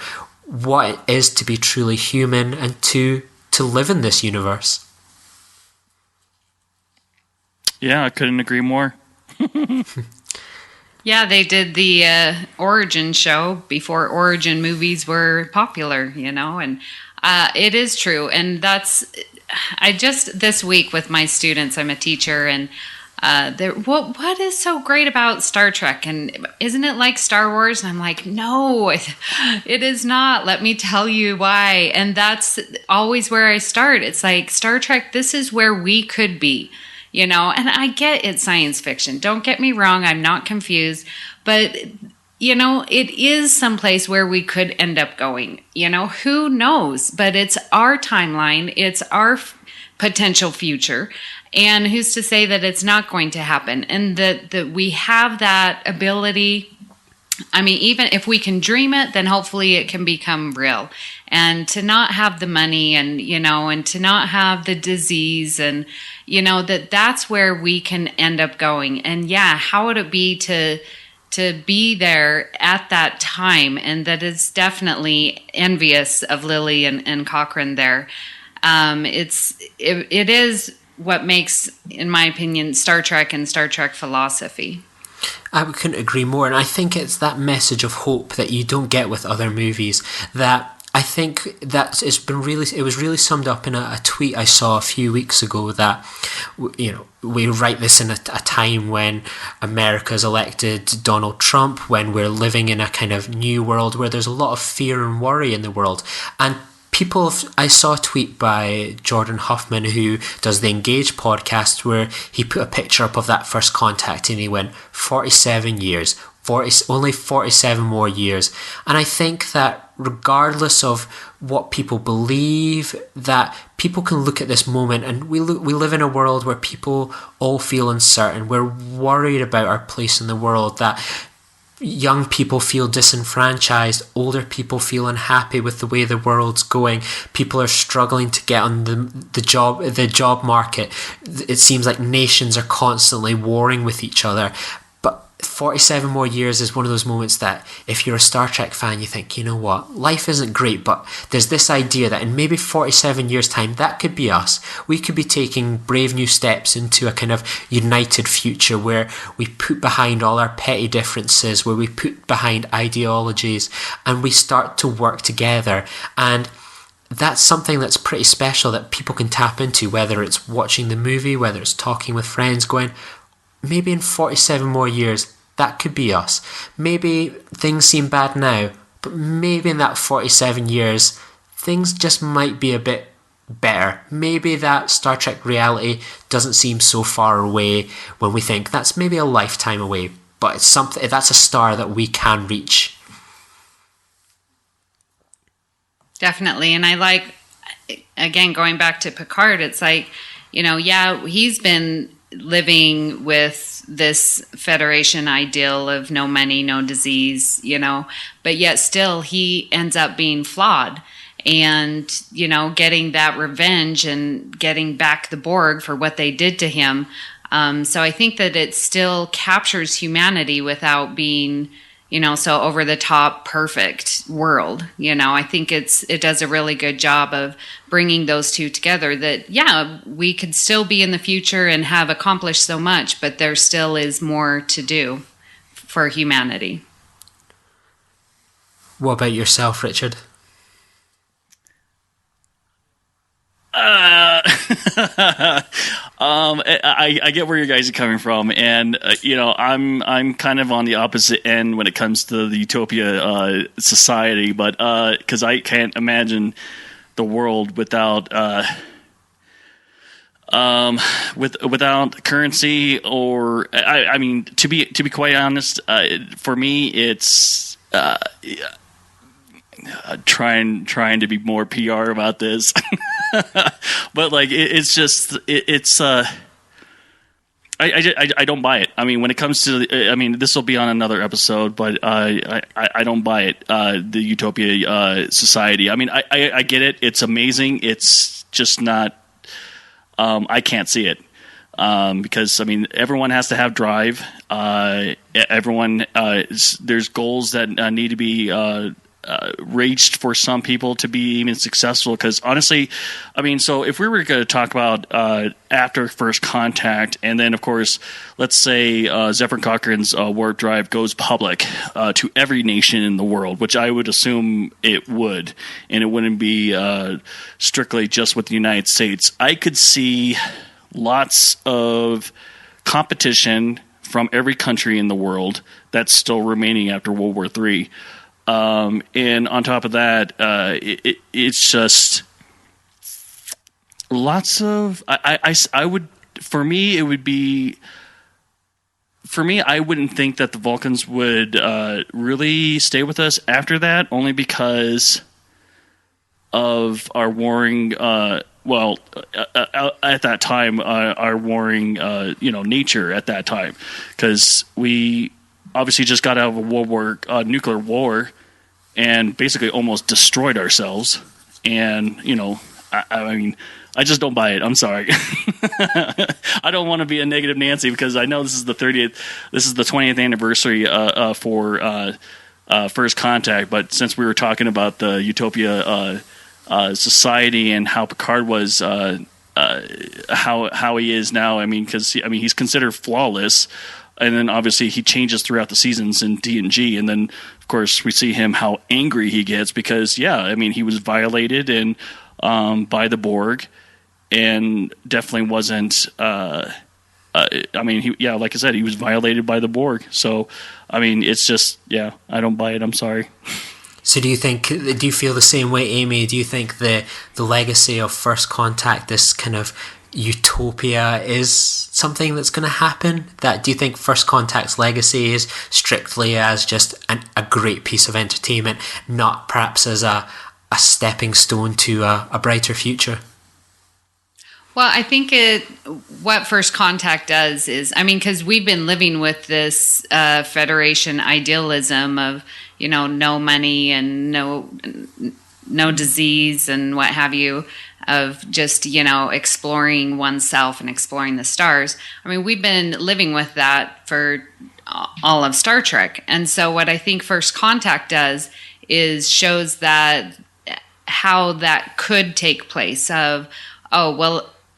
what it is to be truly human and to live in this universe. Yeah, I couldn't agree more. Yeah, they did the Origin show before Origin movies were popular, and it is true. And I just this week with my students, I'm a teacher, and what is so great about Star Trek? And isn't it like Star Wars? And I'm like, no, it is not. Let me tell you why. And that's always where I start. It's like, Star Trek, this is where we could be. And I get it's science fiction. Don't get me wrong. I'm not confused. But, it is someplace where we could end up going. Who knows? But it's our timeline. It's our potential future. And who's to say that it's not going to happen? And that we have that ability. I mean, even if we can dream it, then hopefully it can become real. And to not have the money and, and to not have the disease and, that's where we can end up going. And yeah, how would it be to be there at that time? And that is definitely envious of Lily and Cochrane there. It is what makes, in my opinion, Star Trek and Star Trek philosophy. I couldn't agree more. And I think it's that message of hope that you don't get with other movies, that I think that it was really summed up in a tweet I saw a few weeks ago, that we write this in a time when America's elected Donald Trump, when we're living in a kind of new world where there's a lot of fear and worry in the world. And I saw a tweet by Jordan Huffman, who does the Engage podcast, where he put a picture up of that first contact and he went, 47 years, only 47 more years. And I think that regardless of what people believe, that people can look at this moment, and we live in a world where people all feel uncertain. We're worried about our place in the world, that young people feel disenfranchised, older people feel unhappy with the way the world's going, people are struggling to get on the job market. It seems like nations are constantly warring with each other. But 47 more years is one of those moments that if you're a Star Trek fan, you think, you know what, life isn't great, but there's this idea that in maybe 47 years' time, that could be us. We could be taking brave new steps into a kind of united future where we put behind all our petty differences, where we put behind ideologies, and we start to work together. And that's something that's pretty special that people can tap into, whether it's watching the movie, whether it's talking with friends, going, maybe in 47 more years, that could be us. Maybe things seem bad now, but maybe in that 47 years, things just might be a bit better. Maybe that Star Trek reality doesn't seem so far away when we think that's maybe a lifetime away, but it's something, that's a star that we can reach. Definitely. And I like, again, going back to Picard, it's like, he's been living with this Federation ideal of no money, no disease, but yet still he ends up being flawed and, getting that revenge and getting back the Borg for what they did to him. So I think that it still captures humanity without being, so over the top perfect world. I think it does a really good job of bringing those two together, that, yeah, we could still be in the future and have accomplished so much, but there still is more to do for humanity. What about yourself, Richard? I get where you guys are coming from, and I'm kind of on the opposite end when it comes to the Utopia society, but because I can't imagine the world without without currency, or I mean, to be quite honest, for me, it's trying to be more PR about this, but like it's I don't buy it. I mean, when it comes to, I mean, this will be on another episode, but I don't buy it. The Utopia society. I mean, I get it. It's amazing. It's just not. I can't see it because I mean, everyone has to have drive. Everyone there's goals that need to be reached for some people to be even successful. Because honestly, I mean, so if we were going to talk about after First Contact, and then of course, let's say Zephyr Cochrane's warp drive goes public to every nation in the world, which I would assume it would, and it wouldn't be strictly just with the United States. I could see lots of competition from every country in the world that's still remaining after World War III. And on top of that, it's just lots of. I would, for me, it would be. For me, I wouldn't think that the Vulcans would really stay with us after that, only because of our warring. At that time, our warring, nature at that time, because we obviously just got out of a nuclear war, and basically almost destroyed ourselves. And I mean, I just don't buy it. I'm sorry. I don't want to be a negative Nancy, because I know this is the 20th anniversary for First Contact. But since we were talking about the Utopia society and how Picard was, how he is now, I mean, because he's considered flawless. And then obviously he changes throughout the seasons in TNG, and then of course we see him how angry he gets because he was violated and by the Borg, and definitely wasn't. Like I said, he was violated by the Borg. So I mean, it's just I don't buy it. I'm sorry. So do you feel the same way, Amy? Do you think the legacy of First Contact, this kind of Utopia, is something that's going to happen? Do you think First Contact's legacy is strictly as just a great piece of entertainment, not perhaps as a stepping stone to a brighter future? Well, I think what First Contact does is, because we've been living with this Federation idealism of, no money and no disease and what have you, of just, exploring oneself and exploring the stars. We've been living with that for all of Star Trek. And so what I think First Contact does is shows that how that could take place of,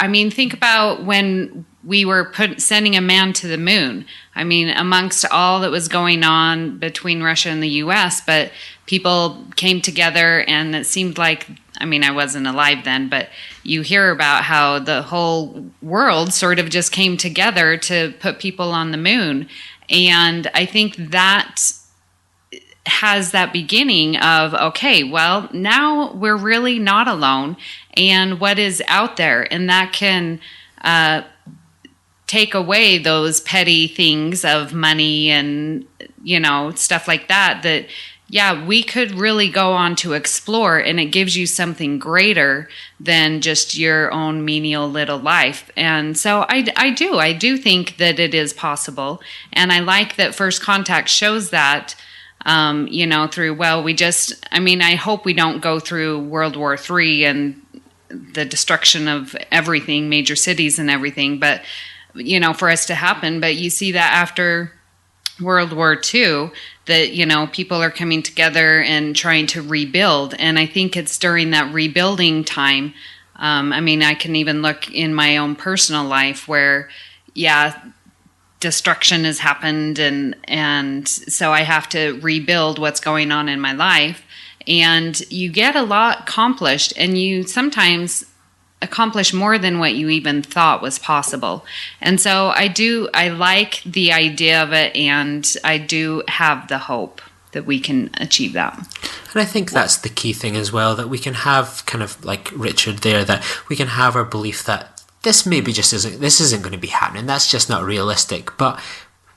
think about when we were sending a man to the moon. Amongst all that was going on between Russia and the U.S., but people came together, and it seemed like, I wasn't alive then, but you hear about how the whole world sort of just came together to put people on the moon. And I think that has that beginning of, okay, well, now we're really not alone, and what is out there, and that can take away those petty things of money and, stuff like that, we could really go on to explore, and it gives you something greater than just your own menial little life. And so I do think that it is possible. And I like that First Contact shows that, through, I hope we don't go through World War III and the destruction of everything, major cities and everything, but, for us to happen. But you see that after World War II, that, people are coming together and trying to rebuild. And I think it's during that rebuilding time. I can even look in my own personal life where, destruction has happened. And so I have to rebuild what's going on in my life. And you get a lot accomplished, and you sometimes accomplish more than what you even thought was possible. And so I like the idea of it, and I do have the hope that we can achieve that. And I think that's the key thing as well, that we can have, kind of like Richard there, that we can have our belief that this isn't going to be happening. That's just not realistic. But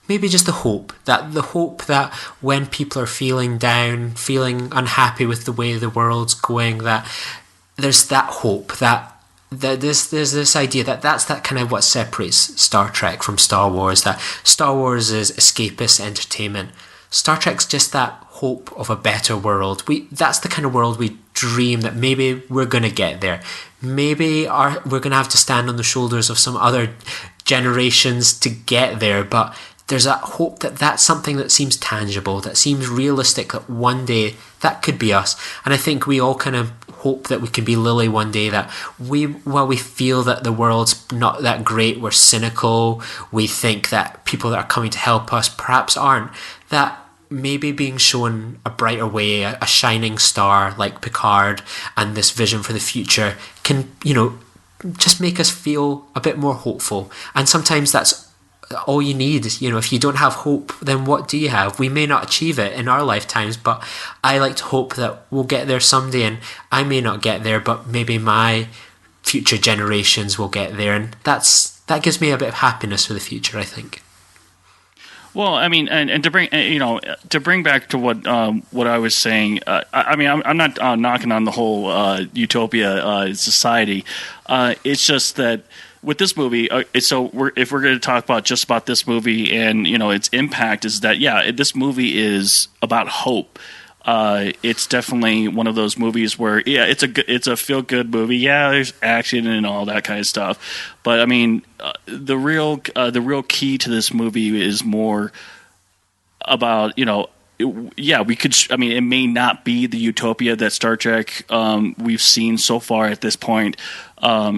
maybe just the hope that when people are feeling down, feeling unhappy with the way the world's going, that there's that hope that there's this idea that's that kind of what separates Star Trek from Star Wars. That Star Wars is escapist entertainment. Star Trek's just that hope of a better world. That's the kind of world we dream that maybe we're going to get there. Maybe we're going to have to stand on the shoulders of some other generations to get there, but there's that hope that that's something that seems tangible, that seems realistic, that one day that could be us. And I think we all kind of hope that we can be Lily one day, that while we feel that the world's not that great, we're cynical, we think that people that are coming to help us perhaps aren't, that maybe being shown a brighter way, a shining star like Picard and this vision for the future can, just make us feel a bit more hopeful. And sometimes that's all you need. If you don't have hope, then what do you have? We may not achieve it in our lifetimes, but I like to hope that we'll get there someday, and I may not get there, but maybe my future generations will get there, and that gives me a bit of happiness for the future, I think. Well, I mean, and to bring back to what I was saying, I'm not knocking on the whole Utopia society. It's just that with this movie, if we're going to talk about just about this movie and its impact, is that this movie is about hope. It's definitely one of those movies where it's a feel good movie. Yeah, there's action and all that kind of stuff, but I mean the real key to this movie is more about we could. I mean, it may not be the Utopia that Star Trek we've seen so far at this point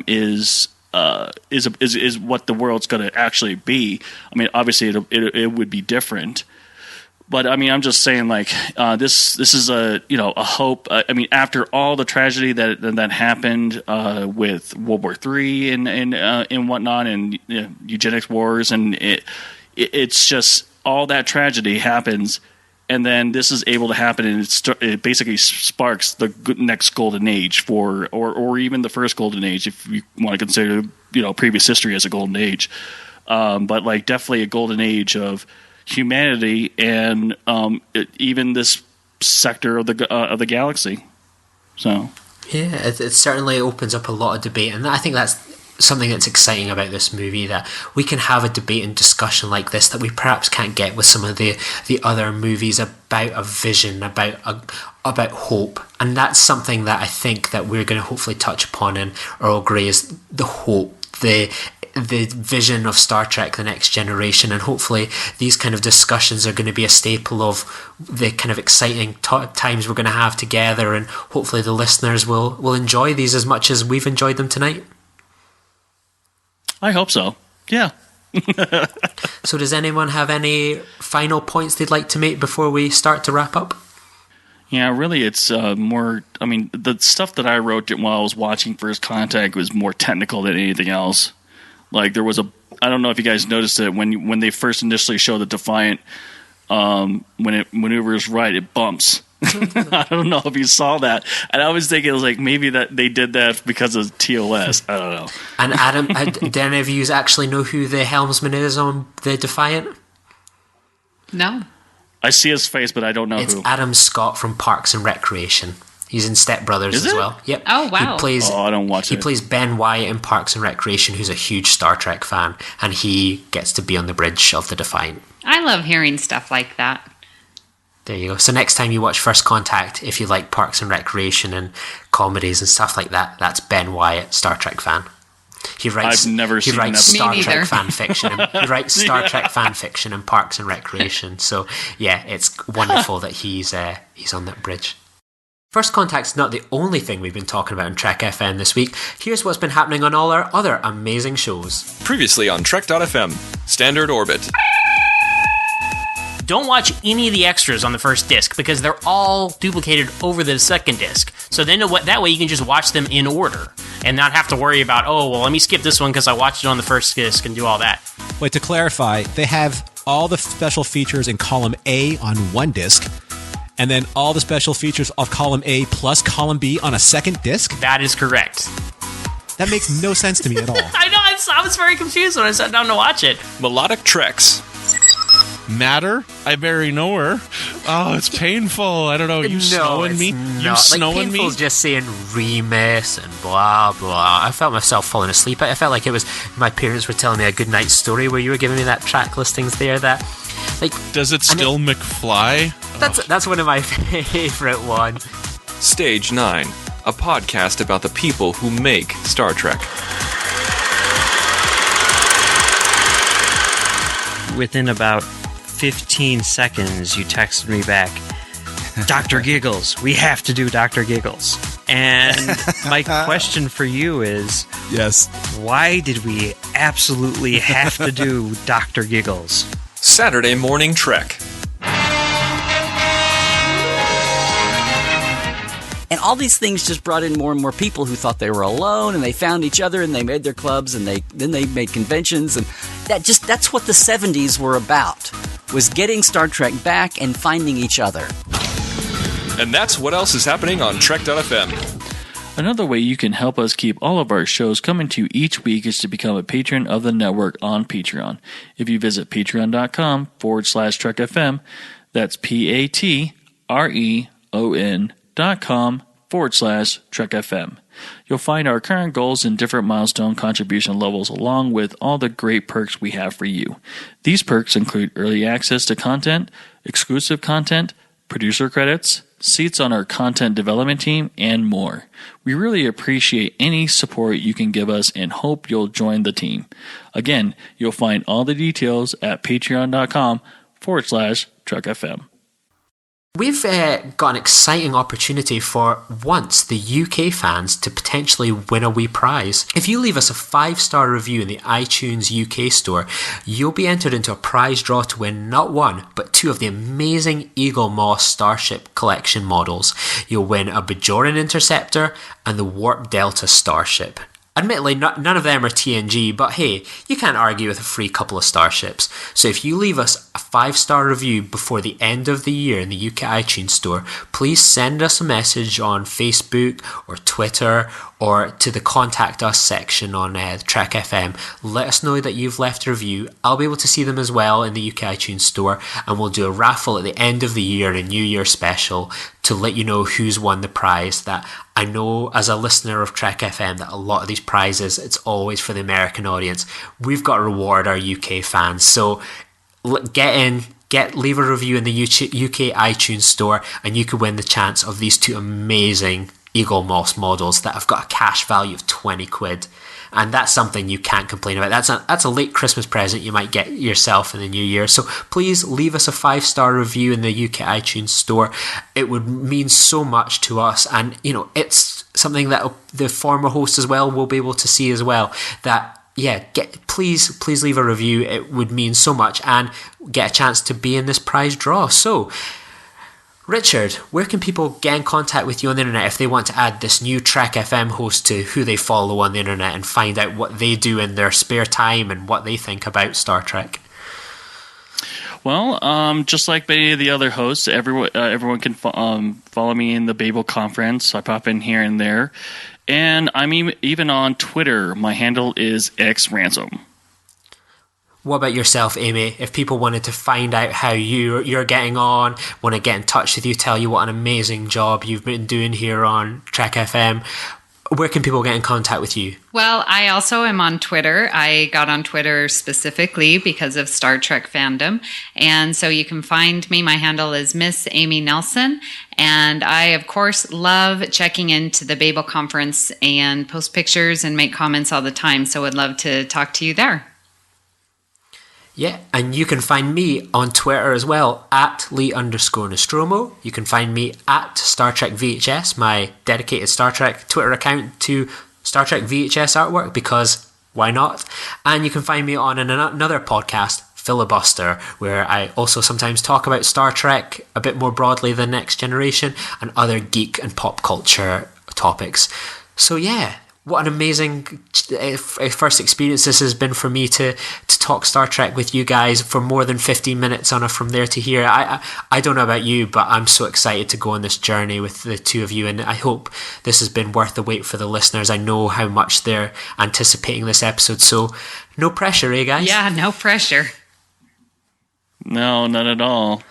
is what the world's going to actually be. I mean, obviously it would be different. But I mean, I'm just saying, like this is a hope. I mean, after all the tragedy that happened with World War III and whatnot, and eugenics wars, and it's just all that tragedy happens, and then this is able to happen, and it basically sparks the next golden age or even the first golden age, if you want to consider previous history as a golden age. But like definitely a golden age of humanity and even this sector of the galaxy. So yeah, it certainly opens up a lot of debate, and I think that's something that's exciting about this movie, that we can have a debate and discussion like this that we perhaps can't get with some of the other movies about a vision, about hope. And that's something that I think that we're going to hopefully touch upon in Earl Grey, is the hope, the vision of Star Trek The Next Generation, and hopefully these kind of discussions are going to be a staple of the kind of exciting times we're going to have together, and hopefully the listeners will enjoy these as much as we've enjoyed them tonight. I hope so. Yeah. So does anyone have any final points they'd like to make before we start to wrap up? Yeah, really, it's more. I mean, the stuff that I wrote while I was watching First Contact was more technical than anything else. Like there was I don't know if you guys noticed it when they first initially show the Defiant, when it maneuvers right, it bumps. I don't know if you saw that, and I was thinking, it was like maybe that they did that because of TOS. I don't know. And Adam, do any of you actually know who the helmsman is on the Defiant? No. I see his face, but I don't know who. It's Adam Scott from Parks and Recreation. He's in Step Brothers as well. Yep. Oh, wow. I don't watch it. He plays Ben Wyatt in Parks and Recreation, who's a huge Star Trek fan, and he gets to be on the bridge of the Defiant. I love hearing stuff like that. There you go. So next time you watch First Contact, if you like Parks and Recreation and comedies and stuff like that, that's Ben Wyatt, Star Trek fan. I've never seen an episode. Star Trek fan fiction. He writes Star Trek fan fiction and Parks and Recreation. So yeah, it's wonderful that he's on that bridge. First Contact's not the only thing we've been talking about on Trek FM this week. Here's what's been happening on all our other amazing shows. Previously on Trek.fm, Standard Orbit. Don't watch any of the extras on the first disc because they're all duplicated over the second disc. So then that way you can just watch them in order and not have to worry about, let me skip this one because I watched it on the first disc and do all that. Wait, to clarify, they have all the special features in column A on one disc, and then all the special features of column A plus column B on a second disc? That is correct. That makes no sense to me at all. I know. I was very confused when I sat down to watch it. Melodic Treks. Matter? I bury nowhere. Oh, it's painful. I don't know. You snowing me? You snowing me? Painful's just saying remix and blah, blah. I felt myself falling asleep. I felt like it was my parents were telling me a good night story where you were giving me that track listings there. That, like, does it still McFly? That's one of my favorite ones. Stage 9, a podcast about the people who make Star Trek. Within about 15 seconds, you texted me back, Dr. Giggles, we have to do Dr. Giggles. And my question for you is, Yes. why did we absolutely have to do Dr. Giggles? Saturday Morning Trek. And all these things just brought in more and more people who thought they were alone, and they found each other, and they made their clubs, and then they made conventions, and that's what the 70s were about, was getting Star Trek back and finding each other. And that's what else is happening on Trek.fm. Another way you can help us keep all of our shows coming to you each week is to become a patron of the network on Patreon. If you visit patreon.com/TrekFM, that's patreon.com/TrekFM. You'll find our current goals and different milestone contribution levels along with all the great perks we have for you. These perks include early access to content, exclusive content, producer credits, seats on our content development team, and more. We really appreciate any support you can give us and hope you'll join the team. Again, you'll find all the details at patreon.com/TrekFM. We've got an exciting opportunity for once the UK fans to potentially win a wee prize. If you leave us a 5-star review in the iTunes UK store, you'll be entered into a prize draw to win not one, but 2 of the amazing Eagle Moss Starship Collection models. You'll win a Bajoran Interceptor and the Warp Delta Starship. Admittedly, none of them are TNG, but hey, you can't argue with a free couple of starships. So if you leave us a 5-star review before the end of the year in the UK iTunes store, please send us a message on Facebook or Twitter or to the Contact Us section on Trek FM. Let us know that you've left a review. I'll be able to see them as well in the UK iTunes store, and we'll do a raffle at the end of the year, a New Year special, to let you know who's won the prize. That I know as a listener of Trek FM that a lot of these prizes, it's always for the American audience. We've got to reward our UK fans. So leave a review in the UK iTunes store, and you could win the chance of these 2 amazing Eagle Moss models that have got a cash value of 20 quid. And that's something you can't complain about. That's a late Christmas present you might get yourself in the new year. So please leave us a 5-star review in the UK iTunes store. It would mean so much to us. And, it's something that the former host as well will be able to see as well. That, please leave a review. It would mean so much and get a chance to be in this prize draw. So, Richard, where can people get in contact with you on the internet if they want to add this new Trek FM host to who they follow on the internet and find out what they do in their spare time and what they think about Star Trek? Well, just like many of the other hosts, everyone can follow me in the Babel Conference. I pop in here and there. And I'm even on Twitter. My handle is xransom. What about yourself, Amy? If people wanted to find out how you're getting on, want to get in touch with you, tell you what an amazing job you've been doing here on Trek FM, where can people get in contact with you? Well, I also am on Twitter. I got on Twitter specifically because of Star Trek fandom. And so you can find me. My handle is Miss Amy Nelson. And I, of course, love checking into the Babel Conference and post pictures and make comments all the time. So I'd love to talk to you there. Yeah, and you can find me on Twitter as well, at Lee_Nostromo. You can find me at Star Trek VHS, my dedicated Star Trek Twitter account to Star Trek VHS artwork, because why not? And you can find me on another podcast, Filibuster, where I also sometimes talk about Star Trek a bit more broadly than Next Generation and other geek and pop culture topics. So yeah, what an amazing first experience this has been for me to talk Star Trek with you guys for more than 15 minutes on a From There to Here. I don't know about you, but I'm so excited to go on this journey with the two of you, and I hope this has been worth the wait for the listeners. I know how much they're anticipating this episode, so no pressure, eh, guys? Yeah, no pressure. No, not at all.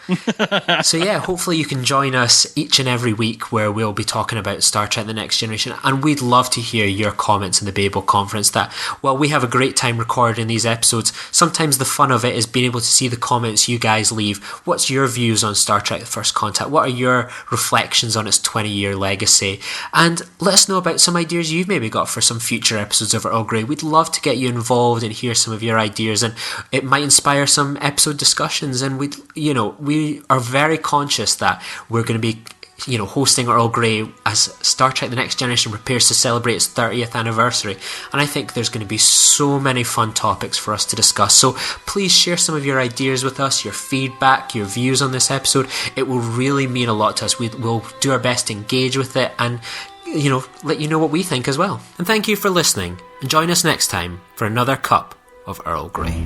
So yeah, hopefully you can join us each and every week where we'll be talking about Star Trek The Next Generation, and we'd love to hear your comments in the Babel Conference. That, well, we have a great time recording these episodes. Sometimes the fun of it is being able to see the comments you guys leave. What's your views on Star Trek The First Contact? What are your reflections on its 20-year legacy? And let us know about some ideas you've maybe got for some future episodes of Earl Grey. We'd love to get you involved and hear some of your ideas, and it might inspire some episode discussions. And we are very conscious that we're going to be hosting Earl Grey as Star Trek The Next Generation prepares to celebrate its 30th anniversary, and I think there's going to be so many fun topics for us to discuss. So please share some of your ideas with us, your feedback, your views on this episode. It will really mean a lot to us. We'll do our best to engage with it and let you know what we think as well. And thank you for listening, and join us next time for another cup of Earl Grey.